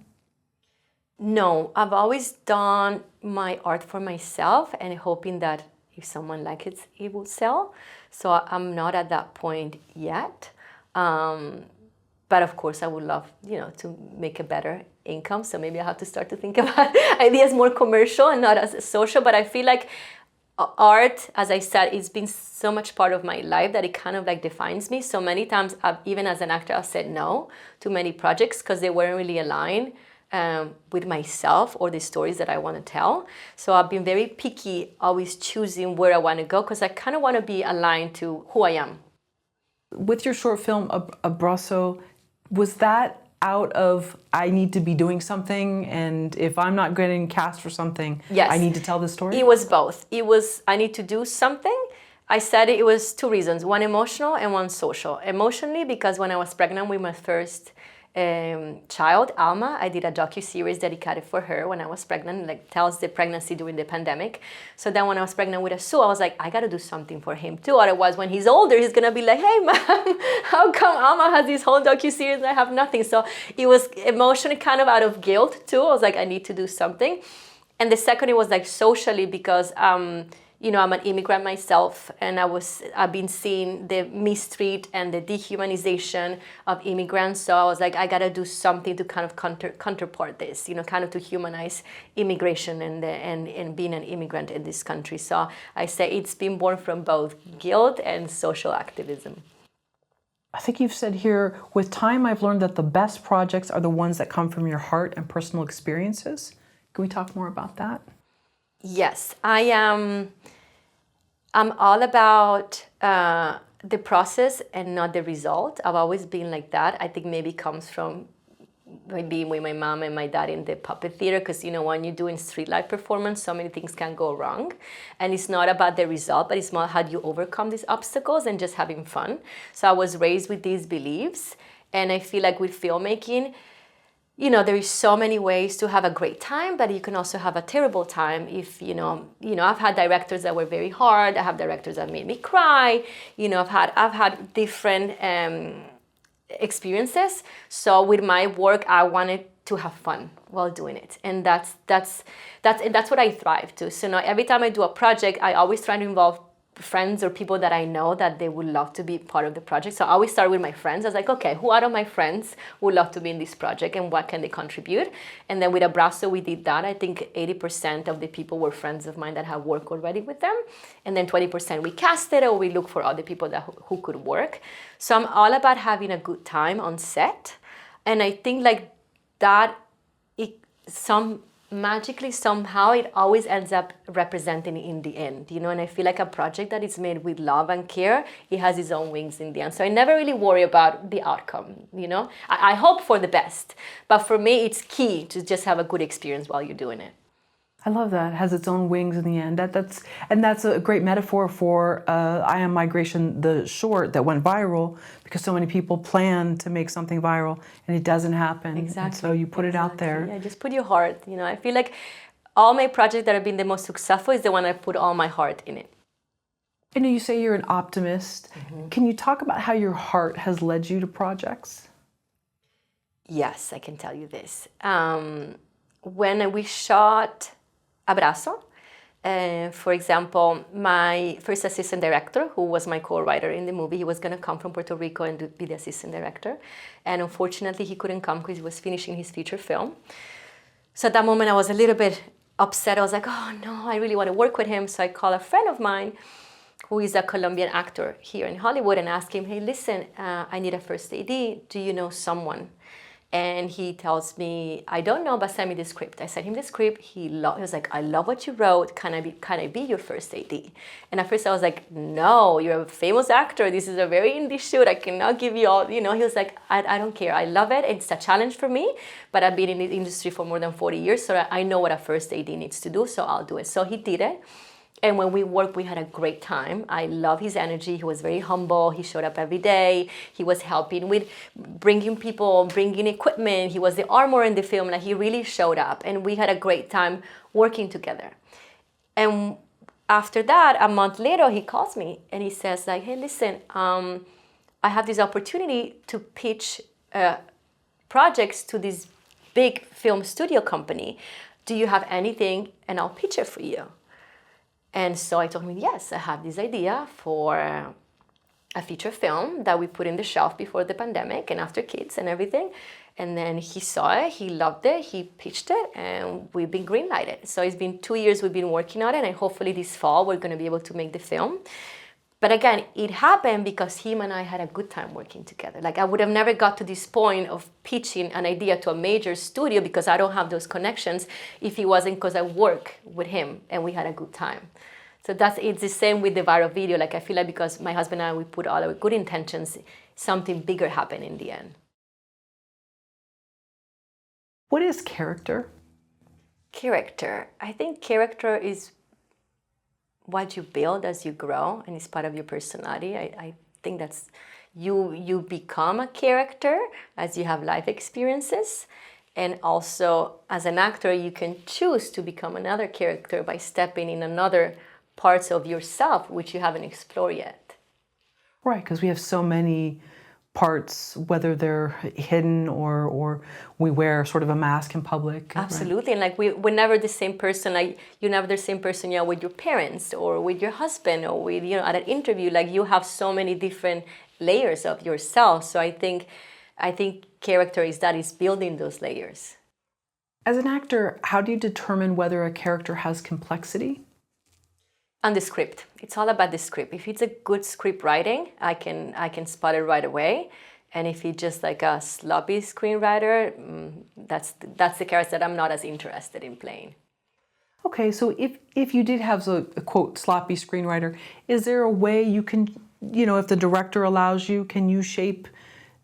No, I've always done my art for myself and hoping that if someone likes it, it will sell. So I'm not at that point yet. But of course, I would love, you know, to make a better income. So maybe I have to start to think about ideas more commercial and not as social. But I feel like art, as I said, it's been so much part of my life that it kind of like defines me. So many times, even as an actor, I've said no to many projects because they weren't really aligned with myself or the stories that I want to tell. So I've been very picky, always choosing where I want to go, because I kind of want to be aligned to who I am. With your short film, Abrazo, was that out of, I need to be doing something, and if I'm not getting cast for something, yes, I need to tell this story? It was both. It was, I need to do something. I said it was two reasons, one emotional and one social. Emotionally, because when I was pregnant with my first child, Alma, I did a docu-series dedicated for her when I was pregnant, like tells the pregnancy during the pandemic. So then when I was pregnant with Asu, I was like, I got to do something for him too. Otherwise, when he's older, he's going to be like, hey, mom, how come Alma has this whole docu-series and I have nothing? So it was emotionally kind of out of guilt too. I was like, I need to do something. And the second, it was like socially, because I'm an immigrant myself, and I've been seeing the mistreat and the dehumanization of immigrants. So I was like, I gotta do something to kind of counterpart this, kind of to humanize immigration and being an immigrant in this country. So I say it's been born from both guilt and social activism. I think you've said here, with time I've learned that the best projects are the ones that come from your heart and personal experiences. Can we talk more about that? Yes, I'm all about the process and not the result. I've always been like that. I think maybe it comes from being with my mom and my dad in the puppet theater, because when you're doing street life performance, so many things can go wrong, and it's not about the result, but it's more how do you overcome these obstacles and just having fun. So I was raised with these beliefs, and I feel like with filmmaking, there is so many ways to have a great time, but you can also have a terrible time if, I've had directors that were very hard. I have directors that made me cry. I've had different experiences. So with my work, I wanted to have fun while doing it. And that's what I thrive to. So now every time I do a project, I always try to involve friends or people that I know that they would love to be part of the project. So I always start with my friends. I was like, okay, who out of my friends would love to be in this project and what can they contribute? And then with Abrazo, we did that. I think 80% of the people were friends of mine that have worked already with them. And then 20% we casted, or we look for other people who could work. So I'm all about having a good time on set. And I think like that, magically somehow it always ends up representing in the end, and I feel like a project that is made with love and care, it has its own wings in the end. So I never really worry about the outcome. I hope for the best, but for me it's key to just have a good experience while you're doing it. I love that. It has its own wings in the end. That's a great metaphor for I Am Migration, the short that went viral, because so many people plan to make something viral and it doesn't happen. Exactly. And so you put it out there. Yeah, just put your heart. I feel like all my projects that have been the most successful is the one I put all my heart in it. I know you say you're an optimist. Mm-hmm. Can you talk about how your heart has led you to projects? Yes, I can tell you this. When we shot Abrazo, for example, my first assistant director, who was my co-writer in the movie, he was going to come from Puerto Rico and be the assistant director. And unfortunately, he couldn't come because he was finishing his feature film. So at that moment, I was a little bit upset. I was like, oh no, I really want to work with him. So I called a friend of mine who is a Colombian actor here in Hollywood and asked him, hey, listen, I need a first AD. Do you know someone? And he tells me, I don't know, but send me the script. I sent him the script. He was like, I love what you wrote. Can I be your first AD? And at first I was like, no, you're a famous actor. This is a very indie shoot. I cannot give you all, He was like, I don't care. I love it. It's a challenge for me, but I've been in the industry for more than 40 years, so I know what a first AD needs to do, so I'll do it. So he did it. And when we worked, we had a great time. I love his energy. He was very humble. He showed up every day. He was helping with bringing people, bringing equipment. He was the armor in the film. Like, he really showed up. And we had a great time working together. And after that, a month later, he calls me and he says, like, hey, listen, I have this opportunity to pitch projects to this big film studio company. Do you have anything? And I'll pitch it for you. And so I told him, yes, I have this idea for a feature film that we put in the shelf before the pandemic and after kids and everything. And then he saw it, he loved it, he pitched it, and we've been greenlighted. So it's been 2 years we've been working on it, and hopefully this fall we're going to be able to make the film. But again, it happened because him and I had a good time working together. Like, I would have never got to this point of pitching an idea to a major studio, because I don't have those connections, if it wasn't because I work with him and we had a good time. So it's the same with the viral video. Like, I feel like because my husband and I, we put all our good intentions, something bigger happened in the end. What is character? Character. I think character is what you build as you grow, and it's part of your personality. I think that's you become a character as you have life experiences, and also as an actor you can choose to become another character by stepping in another parts of yourself which you haven't explored yet. Right, because we have so many parts, whether they're hidden or we wear sort of a mask in public. Absolutely. Right? And like we're never the same person. Like you're never the same person, you know, with your parents or with your husband or with, you know, at an interview. Like you have so many different layers of yourself. So I think character is building those layers. As an actor, how do you determine whether a character has complexity? On the script. It's all about the script. If it's a good script writing, I can spot it right away. And if it's just like a sloppy screenwriter, that's the character that I'm not as interested in playing. Okay, so if you did have a quote sloppy screenwriter, is there a way you can, you know, if the director allows you, can you shape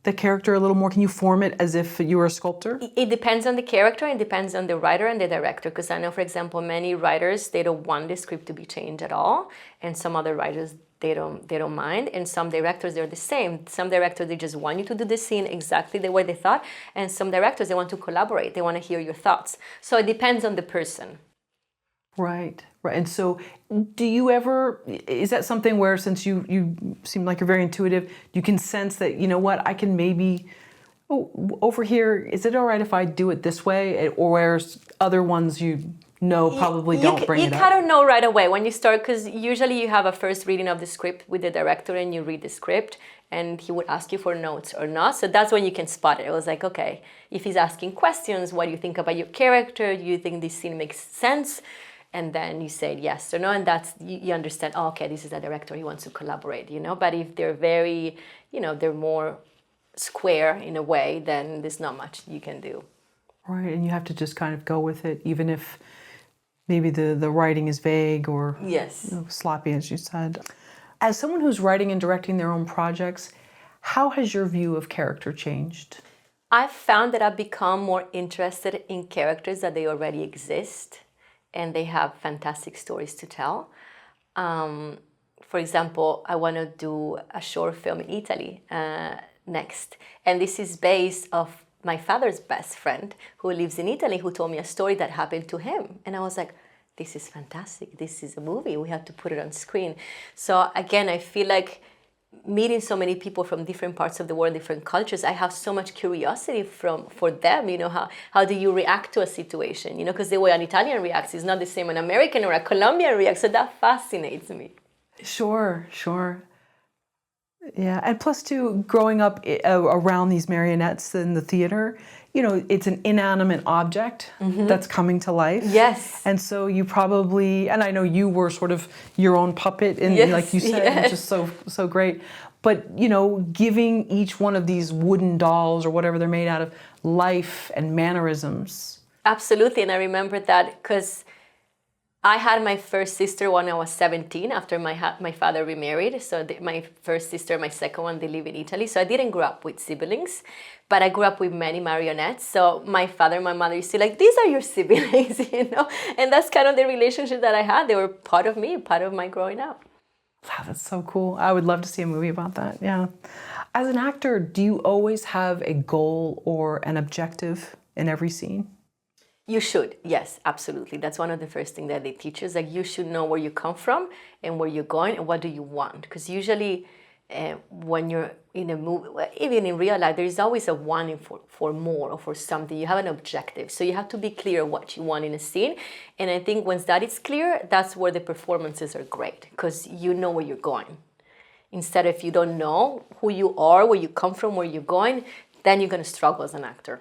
the character a little more? Can you form it as if you were a sculptor? It depends on the character, it depends on the writer and the director, because I know, for example, many writers, they don't want the script to be changed at all, and some other writers, they don't mind, and some directors, they're the same. Some directors, they just want you to do the scene exactly the way they thought, and some directors, they want to collaborate, they want to hear your thoughts. So it depends on the person. Right, right. And so do you ever, is that something where, since you seem like you're very intuitive, you can sense that, you know what, I can maybe, over here, is it all right if I do it this way? Or whereas other ones you know probably don't bring it up? You kind of know right away when you start, because usually you have a first reading of the script with the director and you read the script and he would ask you for notes or not. So that's when you can spot it. It was like, okay, if he's asking questions, what do you think about your character? Do you think this scene makes sense? And then you say yes or no, and that's, you understand, oh, okay, this is a director, he wants to collaborate, you know. But if they're very, you know, they're more square in a way, then there's not much you can do. Right, and you have to just kind of go with it, even if maybe the writing is vague or yes, you know, sloppy, as you said. As someone who's writing and directing their own projects, how has your view of character changed? I've found that I've become more interested in characters that they already exist and they have fantastic stories to tell. For example, I want to do a short film in Italy next. And this is based off my father's best friend who lives in Italy, who told me a story that happened to him. And I was like, this is fantastic. This is a movie. We have to put it on screen. So again, I feel like meeting so many people from different parts of the world, different cultures, I have so much curiosity for them, you know, how do you react to a situation, you know, because the way an Italian reacts is not the same an American or a Colombian reacts, so that fascinates me. Sure, sure. Yeah, and plus too, growing up around these marionettes in the theater, you know, it's an inanimate object that's coming to life. Yes. And so you probably, and I know you were sort of your own puppet, and yes, like you said, yes. which is so great. But, you know, giving each one of these wooden dolls or whatever they're made out of life and mannerisms. Absolutely, and I remember that because I had my first sister when I was 17 after my father remarried. So my first sister, my second one, they live in Italy. So I didn't grow up with siblings, but I grew up with many marionettes. So my father and my mother used to like, these are your siblings, you know? And that's kind of the relationship that I had. They were part of me, part of my growing up. Wow, that's so cool. I would love to see a movie about that, yeah. As an actor, do you always have a goal or an objective in every scene? You should, yes, absolutely. That's one of the first things that they teach us. Like you should know where you come from and where you're going and what do you want. Because usually when you're in a movie, even in real life, there is always a wanting for more or for something. You have an objective. So you have to be clear what you want in a scene. And I think once that is clear, that's where the performances are great because you know where you're going. Instead, if you don't know who you are, where you come from, where you're going, then you're going to struggle as an actor.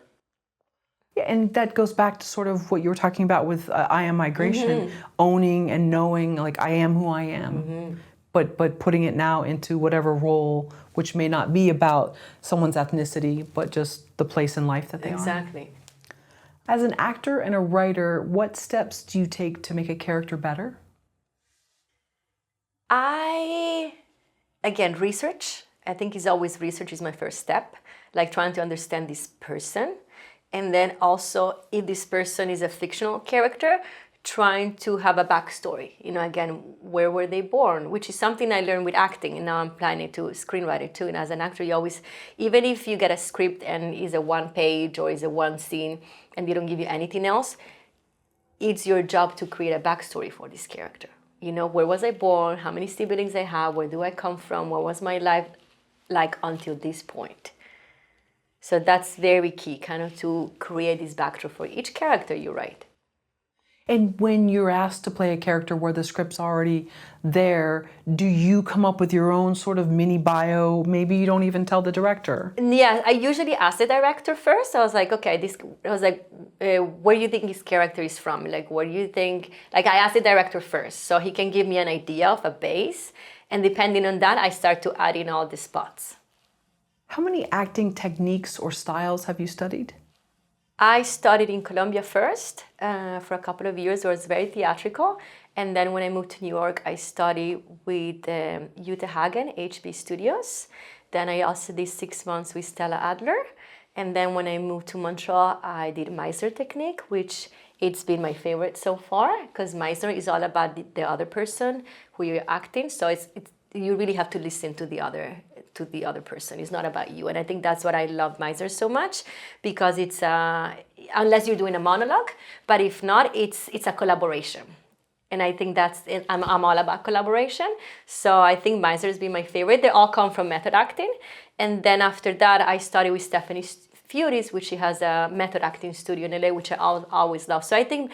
And that goes back to sort of what you were talking about with I Am Migration, owning and knowing, like, I am who I am, but putting it now into whatever role, which may not be about someone's ethnicity, but just the place in life that they are. Exactly. As an actor and a writer, what steps do you take to make a character better? Again, research. I think research is my first step, like trying to understand this person. And then also, if this person is a fictional character, trying to have a backstory. You know, again, where were they born? Which is something I learned with acting, and now I'm planning to screenwrite it too. And as an actor, you always, even if you get a script and it's a one page or it's a one scene and they don't give you anything else, it's your job to create a backstory for this character. You know, where was I born? How many siblings I have? Where do I come from? What was my life like until this point. So that's very key, kind of to create this backdrop for each character you write. And when you're asked to play a character where the script's already there, do you come up with your own sort of mini bio? Maybe you don't even tell the director. Yeah, I usually ask the director first. I was like, okay, where do you think this character is from? Like, what do you think? Like, I ask the director first, so he can give me an idea of a base. And depending on that, I start to add in all the spots. How many acting techniques or styles have you studied? I studied in Colombia first for a couple of years. It was very theatrical. And then when I moved to New York, I studied with Jutta Hagen, HB Studios. Then I also did 6 months with Stella Adler. And then when I moved to Montreal, I did Meisner technique, which it's been my favorite so far, because Meisner is all about the other person who you're acting. So you really have to listen to the other person. It's not about you. And I think that's what I love Meisner so much, because it's unless you're doing a monologue, but if not, it's a collaboration. And I think that's it. I'm all about collaboration. So I think Meisner has been my favorite. They all come from method acting. And then after that, I studied with Stephanie Feury, which she has a method acting studio in LA, which I always love. So I think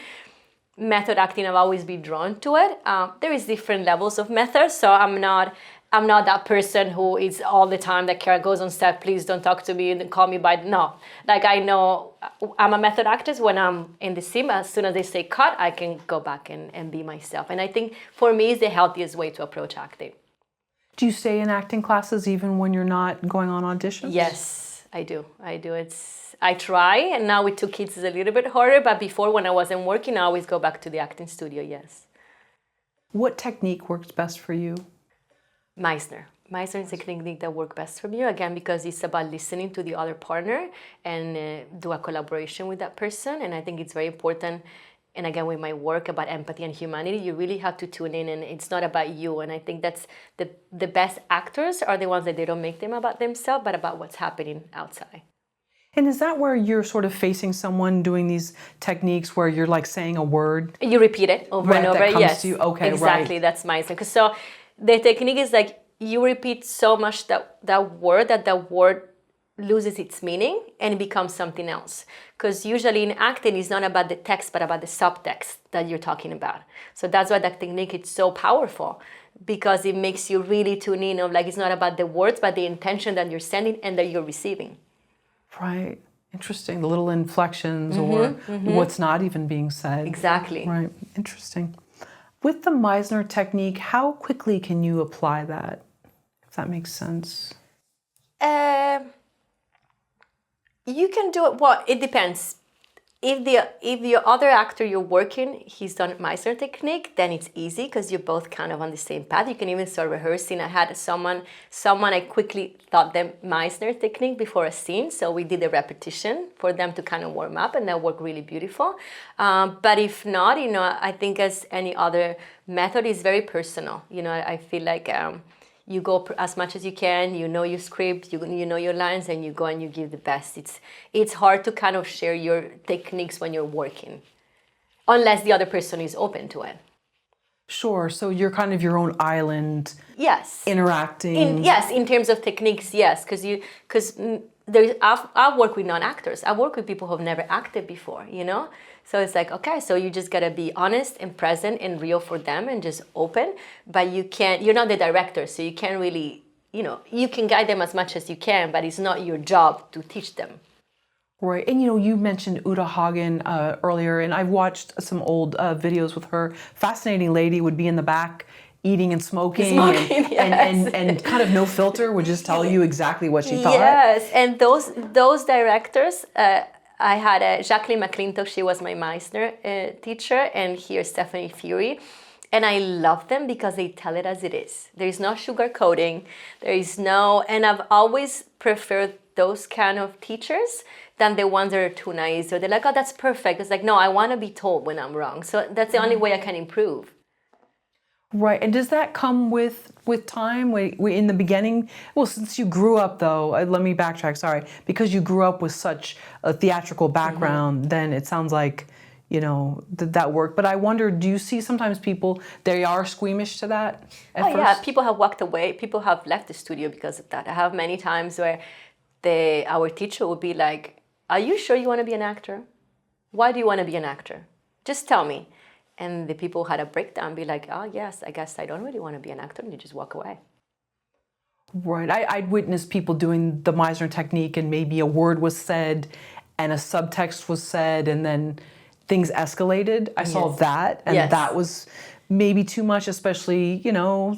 method acting, I've always been drawn to it. There is different levels of methods, so I'm not that person who is all the time that Kara goes on set, please don't talk to me and call me by, no. Like, I know I'm a method actress. When I'm in the scene, as soon as they say cut, I can go back and be myself. And I think for me, it's the healthiest way to approach acting. Do you stay in acting classes even when you're not going on auditions? Yes, I do. I try, and now with 2 kids it's a little bit harder, but before, when I wasn't working, I always go back to the acting studio, yes. What technique works best for you? Meisner. Meisner is a technique that works best for me, again, because it's about listening to the other partner and do a collaboration with that person. And I think it's very important, and again, with my work about empathy and humanity, you really have to tune in, and it's not about you. And I think that's the best actors are the ones that they don't make them about themselves, but about what's happening outside. And is that where you're sort of facing someone doing these techniques where you're like saying a word? You repeat it over and over. That comes Yes, to you. Okay, exactly. right. That's Meisner. So the technique is like you repeat so much that word loses its meaning and it becomes something else. Because usually in acting, it's not about the text, but about the subtext that you're talking about. So that's why that technique is so powerful, because it makes you really tune in of like, it's not about the words, but the intention that you're sending and that you're receiving. Right. Interesting. The little inflections or what's not even being said. Exactly. Right. Interesting. With the Meisner technique, how quickly can you apply that? If that makes sense. You can do it. Well, it depends. If the other actor you're working, he's done Meisner technique, then it's easy because you're both kind of on the same path. You can even start rehearsing. I had someone I quickly taught them Meisner technique before a scene, so we did a repetition for them to kind of warm up, and that worked really beautiful. But if not, I think as any other method is very personal. I feel like you go as much as you can, you know your script, you know your lines, and you go and you give the best. It's hard to kind of share your techniques when you're working, unless the other person is open to it. Sure, so you're kind of your own island. Yes. Interacting. In terms of techniques, yes, because I've worked with non-actors. I've worked with people who've never acted before, So it's like, okay, so you just gotta be honest and present and real for them and just open. But you're not the director, so you can't really, you can guide them as much as you can, but it's not your job to teach them. Right, and you mentioned Uta Hagen earlier, and I've watched some old videos with her. Fascinating lady, would be in the back eating and smoking yes. and kind of no filter, would just tell you exactly what she thought. Yes, and those directors, I had Jacqueline McClintock, she was my Meisner teacher, and here's Stephanie Feury. And I love them because they tell it as it is. There is no sugarcoating. And I've always preferred those kind of teachers than the ones that are too nice. Or they're like, oh, that's perfect. It's like, no, I want to be told when I'm wrong. So that's the only way I can improve. Right, and does that come with time? We in the beginning, well, since you grew up though, let me backtrack, sorry. Because you grew up with such a theatrical background, then it sounds like, that work. But I wonder, do you see sometimes people, they are squeamish to that at first? Yeah, people have walked away. People have left the studio because of that. I have many times where our teacher would be like, are you sure you want to be an actor? Why do you want to be an actor? Just tell me. And the people had a breakdown, be like, oh yes, I guess I don't really want to be an actor, and you just walk away. Right. I'd witnessed people doing the Meisner technique, and maybe a word was said and a subtext was said, and then things escalated. I saw that, and that was maybe too much, especially,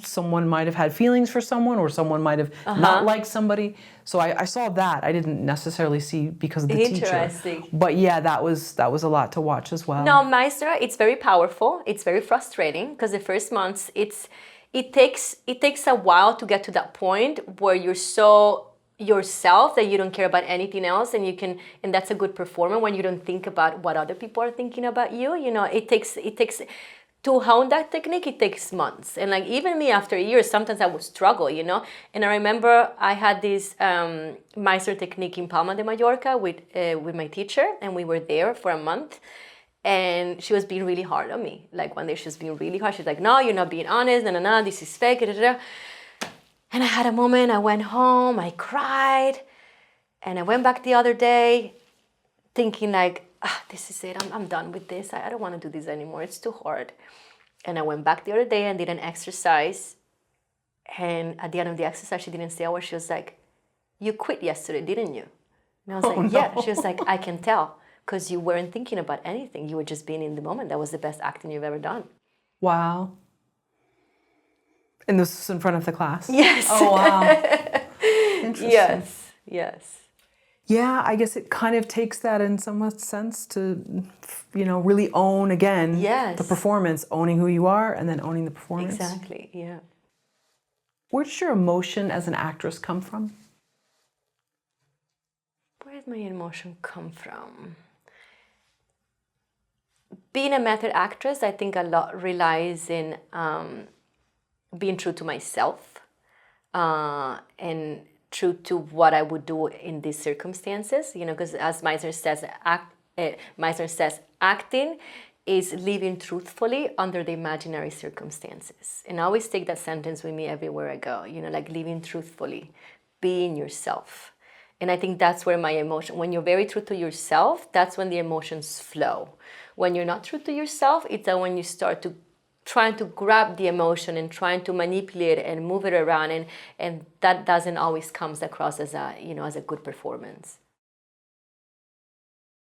someone might have had feelings for someone, or someone might have not liked somebody. So I saw that. I didn't necessarily see because of the teacher. But yeah, that was a lot to watch as well. No, Meisner, it's very powerful. It's very frustrating because the first months, it takes a while to get to that point where you're so yourself that you don't care about anything else, and that's a good performer when you don't think about what other people are thinking about you. It takes to hone that technique, it takes months. And like even me after years, sometimes I would struggle, And I remember I had this Meisner technique in Palma de Mallorca with my teacher, and we were there for a month. And she was being really hard on me. Like one day she was being really hard. She's like, no, you're not being honest. No, this is fake. And I had a moment, I went home, I cried. And I went back the other day thinking like, this is it, I'm done with this. I don't want to do this anymore, it's too hard. And I went back the other day and did an exercise. And at the end of the exercise, she didn't say a word. She was like, you quit yesterday, didn't you? And I was like, yeah. She was like, I can tell, because you weren't thinking about anything. You were just being in the moment. That was the best acting you've ever done. Wow. And this was in front of the class? Yes. Oh, wow. Interesting. Yes. Yeah, I guess it kind of takes that in some sense to, really own again the performance, owning who you are and then owning the performance. Exactly, yeah. Where does your emotion as an actress come from? Where does my emotion come from? Being a method actress, I think a lot relies in being true to myself and true to what I would do in these circumstances, because as Meisner says, acting is living truthfully under the imaginary circumstances. And I always take that sentence with me everywhere I go, like living truthfully, being yourself. And I think that's where my emotion, when you're very true to yourself, that's when the emotions flow. When you're not true to yourself, it's that when you start to trying to grab the emotion and trying to manipulate it and move it around, and that doesn't always comes across as a good performance.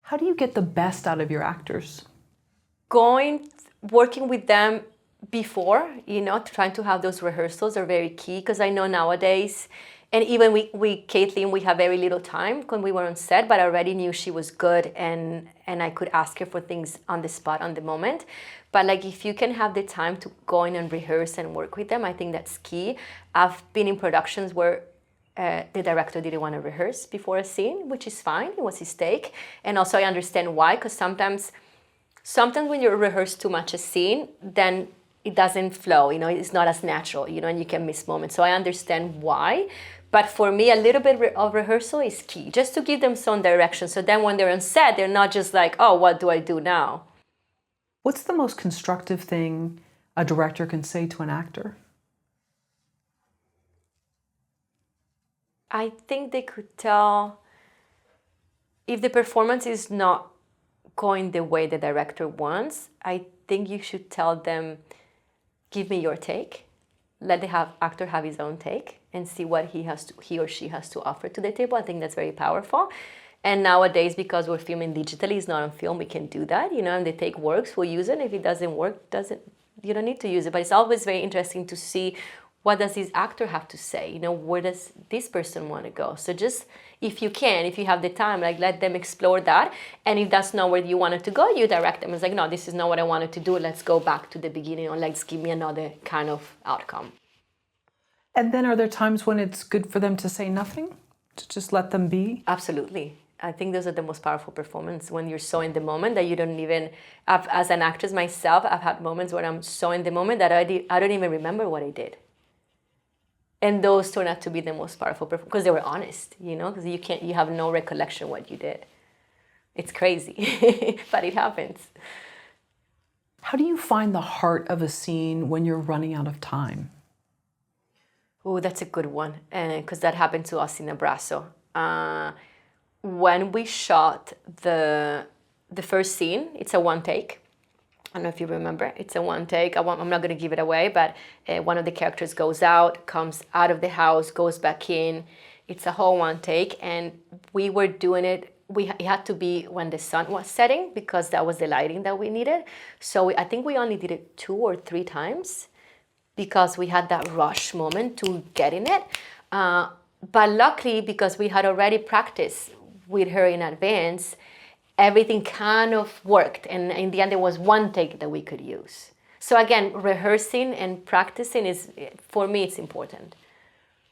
How do you get the best out of your actors? Working with them before, trying to have those rehearsals are very key, because I know nowadays, and even we Caitlin, we have very little time when we were on set, but I already knew she was good, and I could ask her for things on the spot, on the moment. But like if you can have the time to go in and rehearse and work with them, I think that's key. I've been in productions where the director didn't want to rehearse before a scene, which is fine, it was his take. And also I understand why, because sometimes when you rehearse too much a scene, then it doesn't flow, it's not as natural, and you can miss moments. So I understand why. But for me, a little bit of rehearsal is key, just to give them some direction. So then when they're on set, they're not just like, oh, what do I do now? What's the most constructive thing a director can say to an actor? I think they could tell if the performance is not going the way the director wants. I think you should tell them, give me your take. Let the actor have his own take and see what he or she has to offer to the table. I think that's very powerful. And nowadays, because we're filming digitally, it's not on film, we can do that, and the take works, we'll use it. If it doesn't work, you don't need to use it. But it's always very interesting to see, what does this actor have to say? Where does this person want to go? So just, if you have the time, like let them explore that. And if that's not where you wanted to go, you direct them. It's like, no, this is not what I wanted to do. Let's go back to the beginning, or let's give me another kind of outcome. And then are there times when it's good for them to say nothing? To just let them be? Absolutely. I think those are the most powerful performances, when you're so in the moment that you don't even, as an actress myself, I've had moments where I'm so in the moment that I don't even remember what I did. And those turn out to be the most powerful performances, because they were honest, because you have no recollection what you did. It's crazy, but it happens. How do you find the heart of a scene when you're running out of time? Oh, that's a good one, because that happened to us in Abrazo. When we shot the first scene, it's a one take. I don't know if you remember. It's a one take. I'm not going to give it away, but one of the characters goes out, comes out of the house, goes back in. It's a whole one take, and we were doing it. It had to be when the sun was setting because that was the lighting that we needed. So I think we only did it 2 or 3 times because we had that rush moment to get in it. But luckily, because we had already practiced with her in advance, everything kind of worked. And in the end, there was one take that we could use. So again, rehearsing and practicing is, for me, it's important.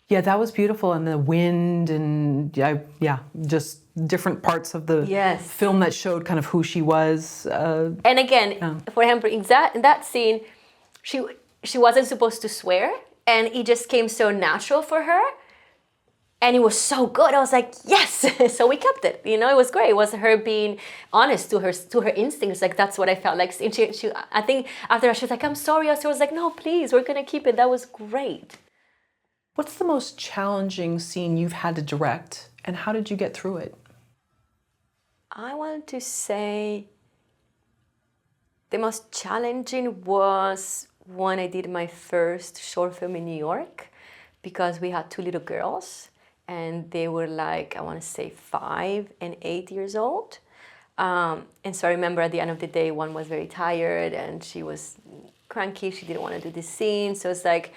Yeah, that was beautiful. And the wind and just different parts of the film that showed kind of who she was. And again, for example, in that scene, she wasn't supposed to swear, and it just came so natural for her. And it was so good. I was like, yes. So we kept it. You know, it was great. It was her being honest to her instincts. Like, that's what I felt like. And she I think after she was like, I'm sorry. I was like, no, please, we're going to keep it. That was great. What's the most challenging scene you've had to direct, and how did you get through it? I want to say the most challenging was when I did my first short film in New York, because we had 2 little girls. And they were like, I want to say 5 and 8 years old. And so I remember at the end of the day, one was very tired and she was cranky. She didn't want to do this scene. So it's like,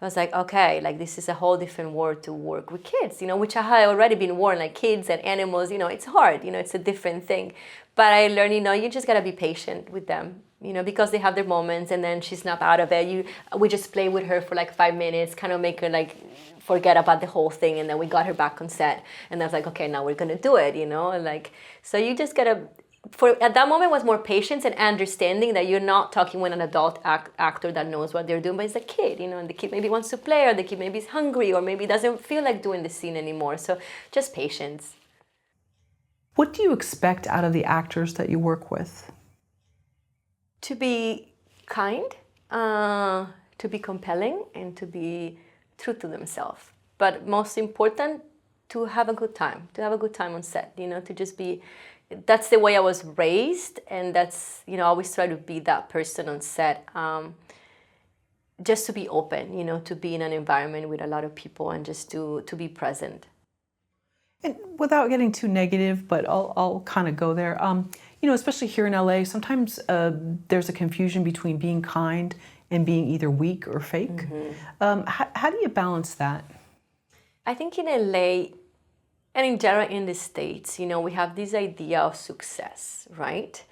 I was like, okay, like this is a whole different world to work with kids, you know, which I had already been worn, like kids and animals, you know, it's hard, you know, it's a different thing. But I learned, you know, you just got to be patient with them, you know, because they have their moments and then she's not out of it. We just play with her for like 5 minutes, kind of make her like forget about the whole thing, and then we got her back on set, and I was like, okay, now we're gonna do it, you know, and like, so you just gotta, at that moment was more patience and understanding that you're not talking with an adult actor that knows what they're doing, but it's a kid, you know, and the kid maybe wants to play, or the kid maybe is hungry, or maybe doesn't feel like doing the scene anymore, so just patience. What do you expect out of the actors that you work with? To be kind, to be compelling, and to be true to themselves, but most important, to have a good time on set, you know, to just be, that's the way I was raised, and that's, you know, I always try to be that person on set, just to be open, you know, to be in an environment with a lot of people and just to be present. And without getting too negative, but I'll kind of go there, you know, especially here in LA, sometimes there's a confusion between being kind and being either weak or fake. How do you balance that? I think in LA, and in general in the States, you know, we have this idea of success, right?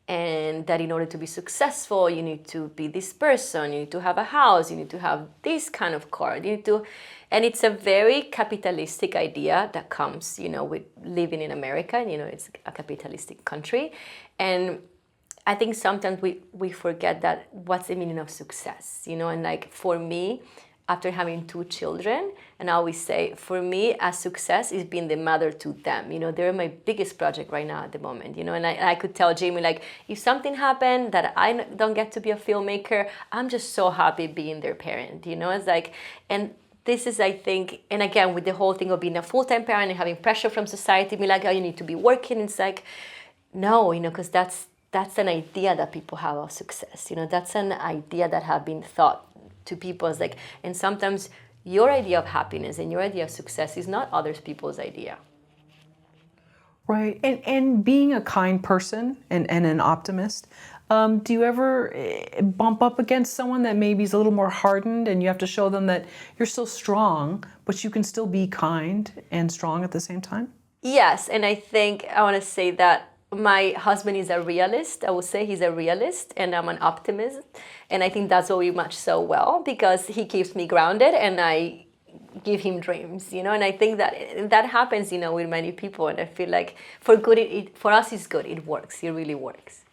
And that in order to be successful, you need to be this person, you need to have a house, you need to have this kind of car, you need to, and it's a very capitalistic idea that comes, you know, with living in America, and, you know, it's a capitalistic country. And I think sometimes we forget that what's the meaning of success, you know, and like for me, after having 2 children, and I always say, for me, a success is being the mother to them. You know, they're my biggest project right now at the moment, you know, and I could tell Jamie, like, if something happened that I don't get to be a filmmaker, I'm just so happy being their parent, you know, it's like, and this is, I think, and again, with the whole thing of being a full-time parent and having pressure from society, be like, oh, you need to be working, it's like, no, you know, because that's an idea that people have of success, you know, that's an idea that have been thought to people as like, and sometimes your idea of happiness and your idea of success is not other people's idea. Right, and being a kind person and an optimist, do you ever bump up against someone that maybe is a little more hardened and you have to show them that you're still strong, but you can still be kind and strong at the same time? Yes, and I think I want to say that my husband is a realist. I would say he's a realist, and I'm an optimist. And I think that's what we match so well, because he keeps me grounded and I give him dreams, you know. And I think that happens, you know, with many people. And I feel like for us, it's good. It works. It really works.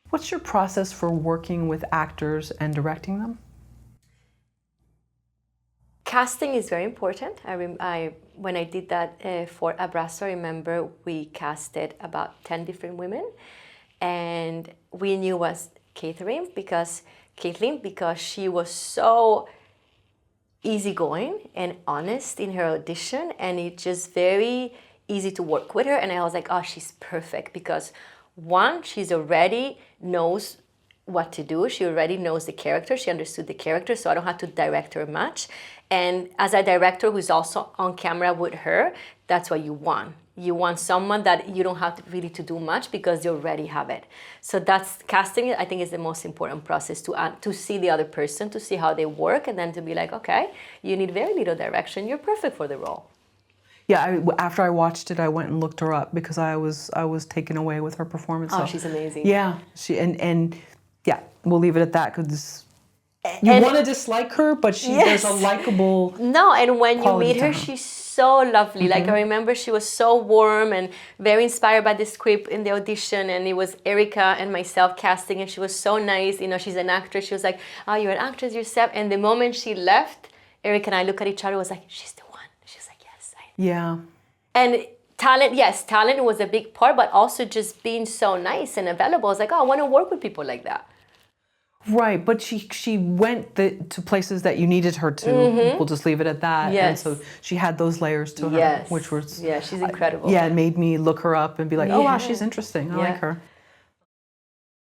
What's your process for working with actors and directing them? casting is very important. When I did that for Abrazo, I remember we casted about 10 different women, and we knew was Caitlin because she was so easygoing and honest in her audition, and it's just very easy to work with her. And I was like, oh, she's perfect because one, she's already knows what to do. She already knows the character. She understood the character, so I don't have to direct her much. And as a director who's also on camera with her, that's what you want. You want someone that you don't have to really to do much because you already have it. So that's casting. I think is the most important process to see the other person, to see how they work, and then to be like, okay, you need very little direction. You're perfect for the role. Yeah, after I watched it, I went and looked her up because I was taken away with her performance. Oh, so. she's amazing. Yeah, and yeah, we'll leave it at that because you want to dislike her, but there's a likable. No, and when you meet her, she's so lovely. Mm-hmm. Like I remember, she was so warm and very inspired by the script in the audition, and it was Erica and myself casting, and she was so nice. You know, she's an actress. She was like, "Oh, you're an actress yourself." And the moment she left, Erica and I looked at each other. Was like, "She's the one." She's like, "Yes." Yeah. And talent, yes, talent was a big part, but also just being so nice and available. I was like, "Oh, I want to work with people like that." Right, but she went to places that you needed her to. Mm-hmm. We'll just leave it at that. Yes. And so she had those layers to her, Yes. which was she's incredible. it made me look her up and be like, oh wow, she's interesting. I like her.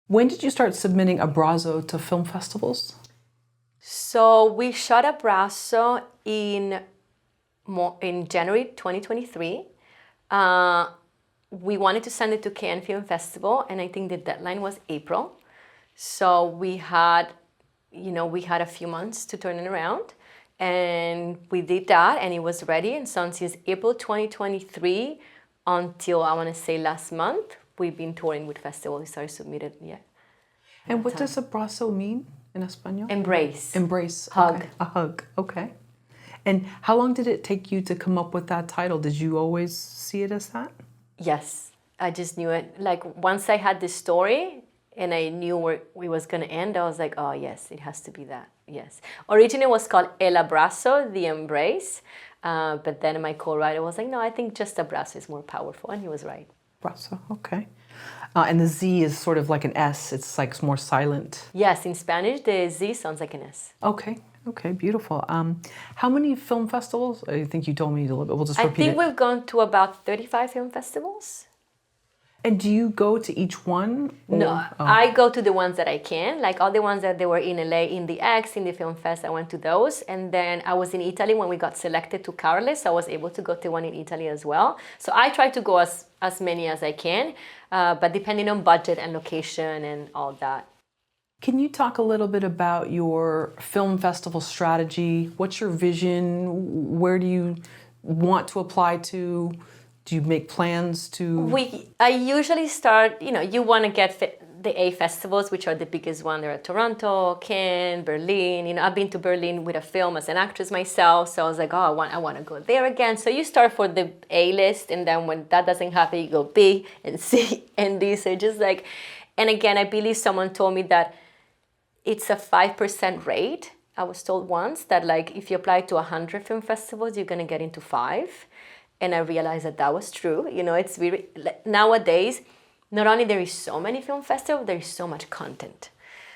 When did you start submitting Abrazo to film festivals? So we shot Abrazo in January 2023. We wanted to send it to Cannes Film Festival, and I think the deadline was April. So we had a few months to turn it around, and we did that, and it was ready. And so since April 2023 until I want to say last month, we've been touring with festivals. We started submitted, And what does abrazo mean in Espanol? Embrace. Embrace. Hug. Okay. A hug. Okay. And how long did it take you to come up with that title? Did you always see it as that? Yes, I just knew it. Like once I had the story and I knew where we was going to end, I was like, oh yes, it has to be that. Yes. Originally it was called El Abrazo, the embrace. But then my co-writer was like, no, I think just abrazo is more powerful. And he was right. Abrazo, okay. And the Z is sort of like an S. It's like more silent. Yes, in Spanish, the Z sounds like an S. Okay. Okay, beautiful. How many film festivals? I think you told me a little bit. We'll just repeat it. I think we've gone to about 35 film festivals. And do you go to each one? Or? No, I go to the ones that I can. Like all the ones that they were in LA, in the X, in the Film Fest, I went to those. And then I was in Italy when we got selected to Carles. I was able to go to one in Italy as well. So I try to go as many as I can, but depending on budget and location and all that. Can you talk a little bit about your film festival strategy? What's your vision? Where do you want to apply to? Do you make plans to? I usually start, you want to get the A festivals, which are the biggest one. There are Toronto, Cannes, Berlin. I've been to Berlin with a film as an actress myself. So I was like, oh, I want to go there again. So you start for the A list. And then when that doesn't happen, you go B and C and D. So just like, and again, I believe someone told me that it's a 5% rate. I was told once that like, if you apply to 100 film festivals, you're going to get into 5. And I realized that was true. It's really, nowadays, not only there is so many film festivals, there is so much content.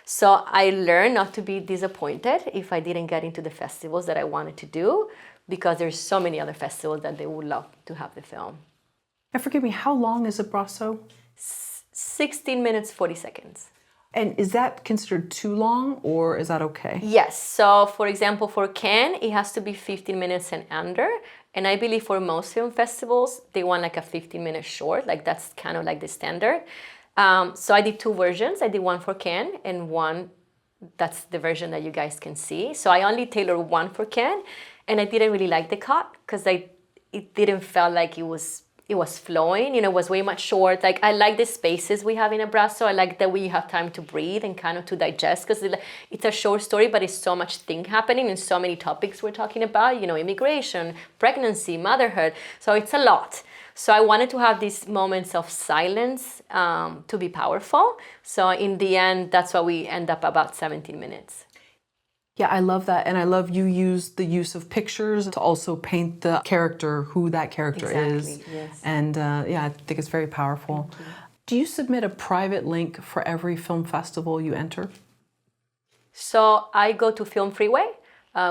So I learned not to be disappointed if I didn't get into the festivals that I wanted to do, because there's so many other festivals that they would love to have the film. And forgive me, how long is Abrazo? 16 minutes, 40 seconds. And is that considered too long, or is that okay? Yes. So, for example, for Cannes, it has to be 15 minutes and under. And I believe for most film festivals, they want like a 15-minute short. Like that's kind of like the standard. So I did 2 versions. I did one for Cannes and one, that's the version that you guys can see. So I only tailored one for Cannes. And I didn't really like the cut because it didn't feel like it was flowing, it was way much short. Like I like the spaces we have in Abrazo. I like that we have time to breathe and kind of to digest, because it's a short story, but it's so much thing happening and so many topics we're talking about, immigration, pregnancy, motherhood. So it's a lot. So I wanted to have these moments of silence to be powerful. So in the end, that's why we end up about 17 minutes. Yeah, I love that. And I love you use the use of pictures to also paint the character, who that character is. Exactly, yes. And yeah, I think it's very powerful. Do you submit a private link for every film festival you enter? So I go to Film Freeway,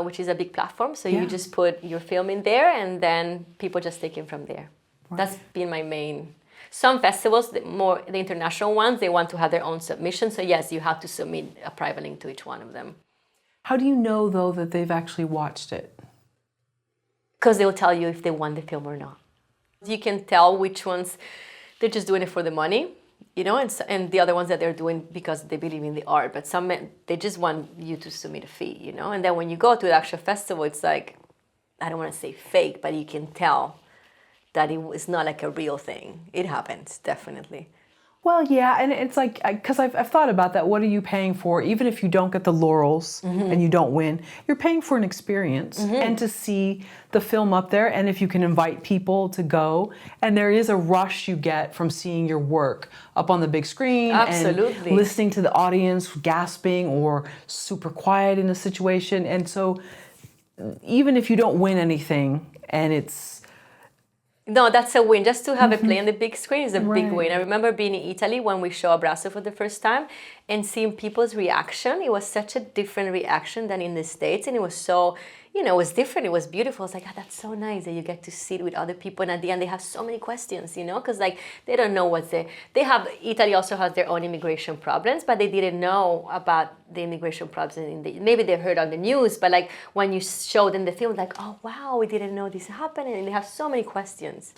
which is a big platform. So Yeah. you just put your film in there and then people just take it from there. Right. That's been my main. Some festivals, the international ones, they want to have their own submission. So yes, you have to submit a private link to each one of them. How do you know, though, that they've actually watched it? Because they'll tell you if they want the film or not. You can tell which ones they're just doing it for the money, you know, and the other ones that they're doing because they believe in the art. But some, they just want you to submit a fee, you know. And then when you go to the actual festival, it's like, I don't want to say fake, but you can tell that it's not like a real thing. It happens, definitely. Well, yeah, and it's like, because I've thought about that. What are you paying for? Even if you don't get the laurels and you don't win, you're paying for an experience and to see the film up there. And if you can invite people to go, and there is a rush you get from seeing your work up on the big screen. Absolutely. And listening to the audience gasping or super quiet in a situation. And so even if you don't win anything and it's, no, that's a win. Just to have it play on the big screen is a big Right. win. I remember being in Italy when we saw Abrazo for the first time and seeing people's reaction. It was such a different reaction than in the States. And it was so, you know, it was different. It was beautiful. I was like, oh, that's so nice that you get to sit with other people. And at the end, they have so many questions, you know, because like they don't know Italy also has their own immigration problems, but they didn't know about the immigration problems. Maybe they heard on the news, but like when you show them the film, like, oh, wow, we didn't know this happened. And they have so many questions.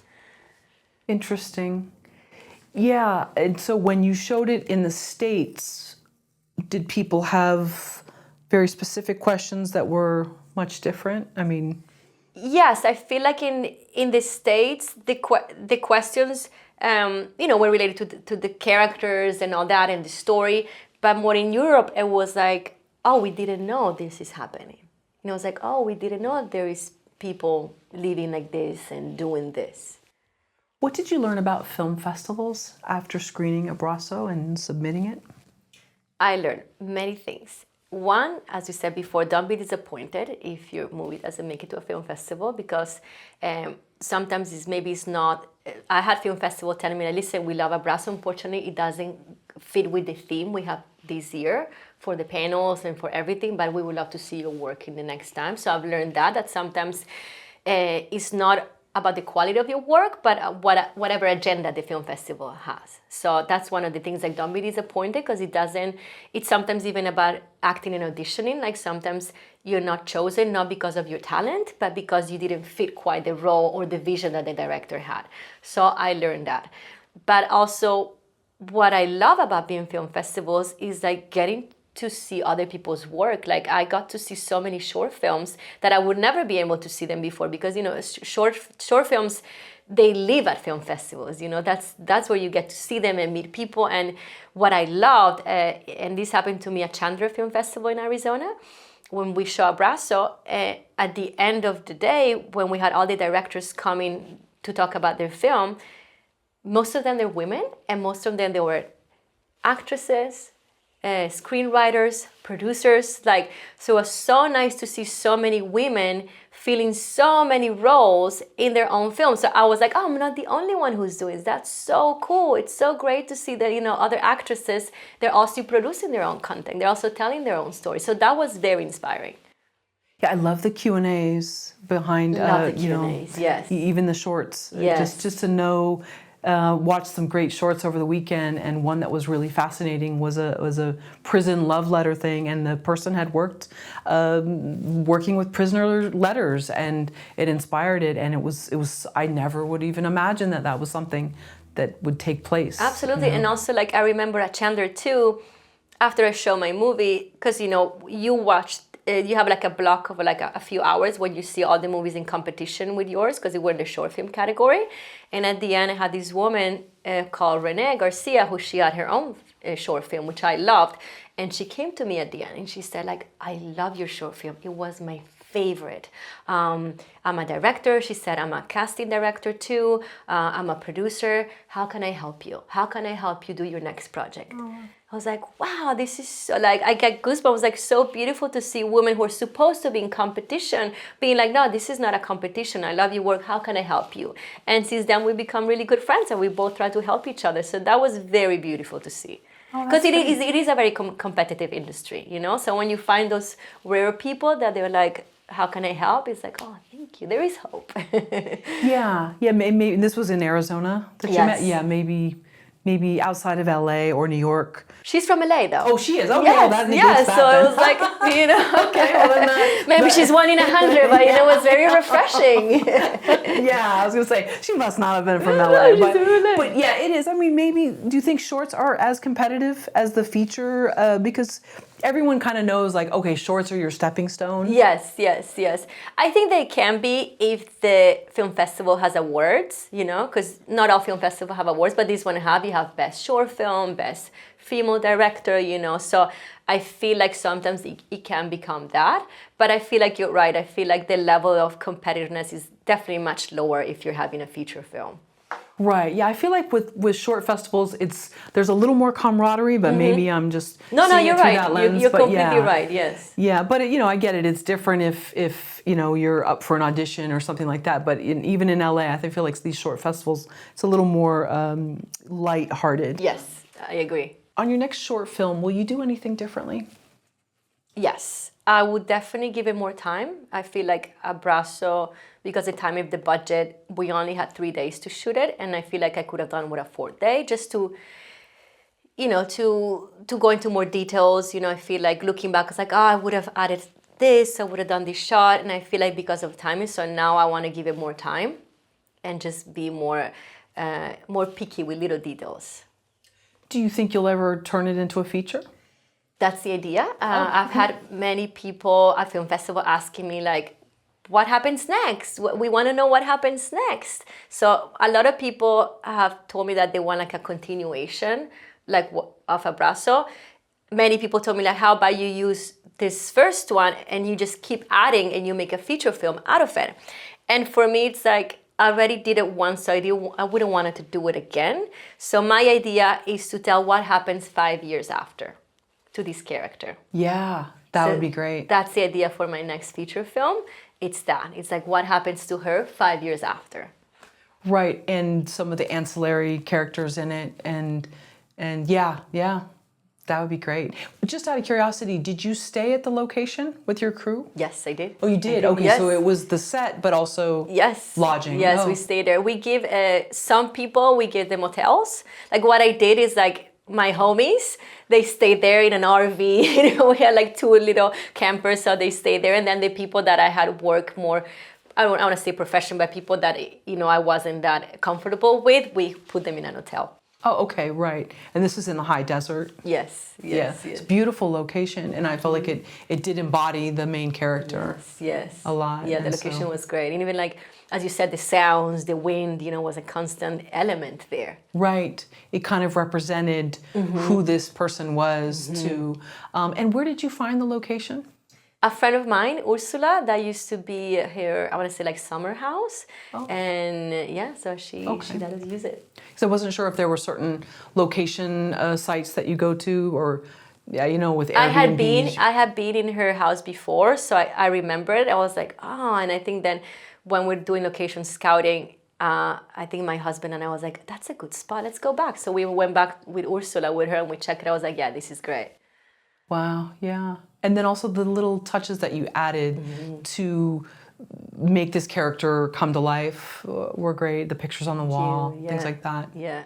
Interesting. Yeah, and so when you showed it in the States, did people have very specific questions that were much different? I mean, yes, I feel like in the States, the questions, you know, were related to the characters and all that and the story. But more in Europe, it was like, oh, we didn't know this is happening. You know, it's like, oh, we didn't know there is people living like this and doing this. what did you learn about film festivals after screening Abrazo and submitting it? I learned many things. One, as you said before, don't be disappointed if your movie doesn't make it to a film festival, because sometimes it's not. I had film festival telling me, listen, we love Abrazo. Unfortunately, it doesn't fit with the theme we have this year for the panels and for everything, but we would love to see your work in the next time. So I've learned that sometimes it's not about the quality of your work, but whatever agenda the film festival has. So that's one of the things, like, don't be disappointed, because it's sometimes even about acting and auditioning. Like sometimes you're not chosen, not because of your talent, but because you didn't fit quite the role or the vision that the director had. So I learned that. But also what I love about being film festivals is like getting to see other people's work. Like I got to see so many short films that I would never be able to see them before, because, you know, short films, they live at film festivals. You know, that's where you get to see them and meet people. And what I loved, and this happened to me at Chandler Film Festival in Arizona, when we saw Abrazo, at the end of the day, when we had all the directors coming to talk about their film, most of them they're women, and most of them they were actresses, screenwriters, producers. Like, so it was so nice to see so many women filling so many roles in their own films. So I was like, oh, I'm not the only one who's doing this. That's so cool. It's so great to see that, you know, other actresses, they're also producing their own content. They're also telling their own story. So that was very inspiring. Yeah, I love the Q&As behind, Love the you know, Q&As, yes. even the shorts. Yes. Just to know, watched some great shorts over the weekend, and one that was really fascinating was a prison love letter thing, and the person had worked working with prisoner letters, and it inspired it, and it was I never would even imagine that was something that would take place. Absolutely. You know? And also, like, I remember at Chandler too, after I show my movie, because, you know, you have like a block of like a few hours when you see all the movies in competition with yours, because they were in the short film category. And at the end, I had this woman called Renee Garcia, who she had her own short film, which I loved. And she came to me at the end and she said, like, I love your short film. It was my favorite. I'm a director. She said, I'm a casting director too. I'm a producer. How can I help you? How can I help you do your next project? I I was like, wow, this is so, like, I get goosebumps. It was like so beautiful to see women who are supposed to be in competition being like, no, this is not a competition. I love your work. How can I help you? And since then, we become really good friends and we both try to help each other. So that was very beautiful to see. Because it is a very competitive industry, you know? So when you find those rare people that they're like, how can I help? It's like, oh, thank you. There is hope. Yeah. Maybe this was in Arizona that you met? Yeah, maybe outside of LA or New York. She's from LA though. Oh, she is? Okay, yes, well, that yes. So then. it was like, you know, Okay, well then maybe she's 1 in 100, but it was very refreshing. Yeah, I was going to say, she must not have been from LA. But yeah, it is. I mean, maybe, do you think shorts are as competitive as the feature? Because everyone kind of knows, like, okay, shorts are your stepping stone. Yes. I think they can be if the film festival has awards, you know, because not all film festivals have awards, but this one you have best short film, best female director, you know. So I feel like sometimes it can become that, but I feel like you're right. I feel like the level of competitiveness is definitely much lower if you're having a feature film. Right. Yeah, I feel like with short festivals, there's a little more camaraderie, but maybe I'm just no, you're through right. That lens, you're but completely right. Yes. Yeah, but you know, I get it. It's different if you know you're up for an audition or something like that. But even in LA, I feel like these short festivals, it's a little more light-hearted. Yes, I agree. On your next short film, will you do anything differently? Yes, I would definitely give it more time. I feel like Abrazo, because the time of the budget, we only had 3 days to shoot it, and I feel like I could have done with a 4th day just to, you know, to go into more details. You know, I feel like looking back, it's like, oh, I would have added this, I would have done this shot, and I feel like because of timing, so now I want to give it more time and just be more picky with little details. Do you think you'll ever turn it into a feature? That's the idea. I've had many people at film festival asking me like, what happens next? We want to know what happens next. So a lot of people have told me that they want like a continuation, like of Abrazo. Many people told me like, how about you use this first one and you just keep adding and you make a feature film out of it. And for me, it's like, I already did it once, so I wouldn't want to do it again. So my idea is to tell what happens 5 years after to this character. Yeah, that would be great. That's the idea for my next feature film. It's that. It's like what happens to her 5 years after. Right, and some of the ancillary characters in it, and yeah, that would be great. Just out of curiosity, did you stay at the location with your crew? Yes, I did. Oh, you did? Okay, yes. So it was the set, but also lodging. Yes, we stayed there. We give some people, we give them hotels. Like what I did is like my homies, they stayed there in an RV. You know, we had like 2 little campers, so they stayed there. And then the people that I had work more, I don't want to say professional, but people that, you know, I wasn't that comfortable with, we put them in an hotel. Oh, okay, right. And this is in the high desert? Yes. It's a beautiful location, and I felt like it did embody the main character. Yes. A lot. Yeah, the location was great. And even like, as you said, the sounds, the wind, you know, was a constant element there. Right. It kind of represented who this person was too. And where did you find the location? A friend of mine, Ursula, that used to be here, I want to say like summer house. Oh. And yeah, so she does use it. So I wasn't sure if there were certain location sites that you go to, or you know, with Airbnb. I had been in her house before, so I remember it. I was like, oh, and I think then when we're doing location scouting, I think my husband and I was like, that's a good spot, let's go back. So we went back with Ursula with her and we checked it. I was like, yeah, this is great. Wow, yeah. And then also the little touches that you added to make this character come to life were great. The pictures on the wall, things like that. Yeah.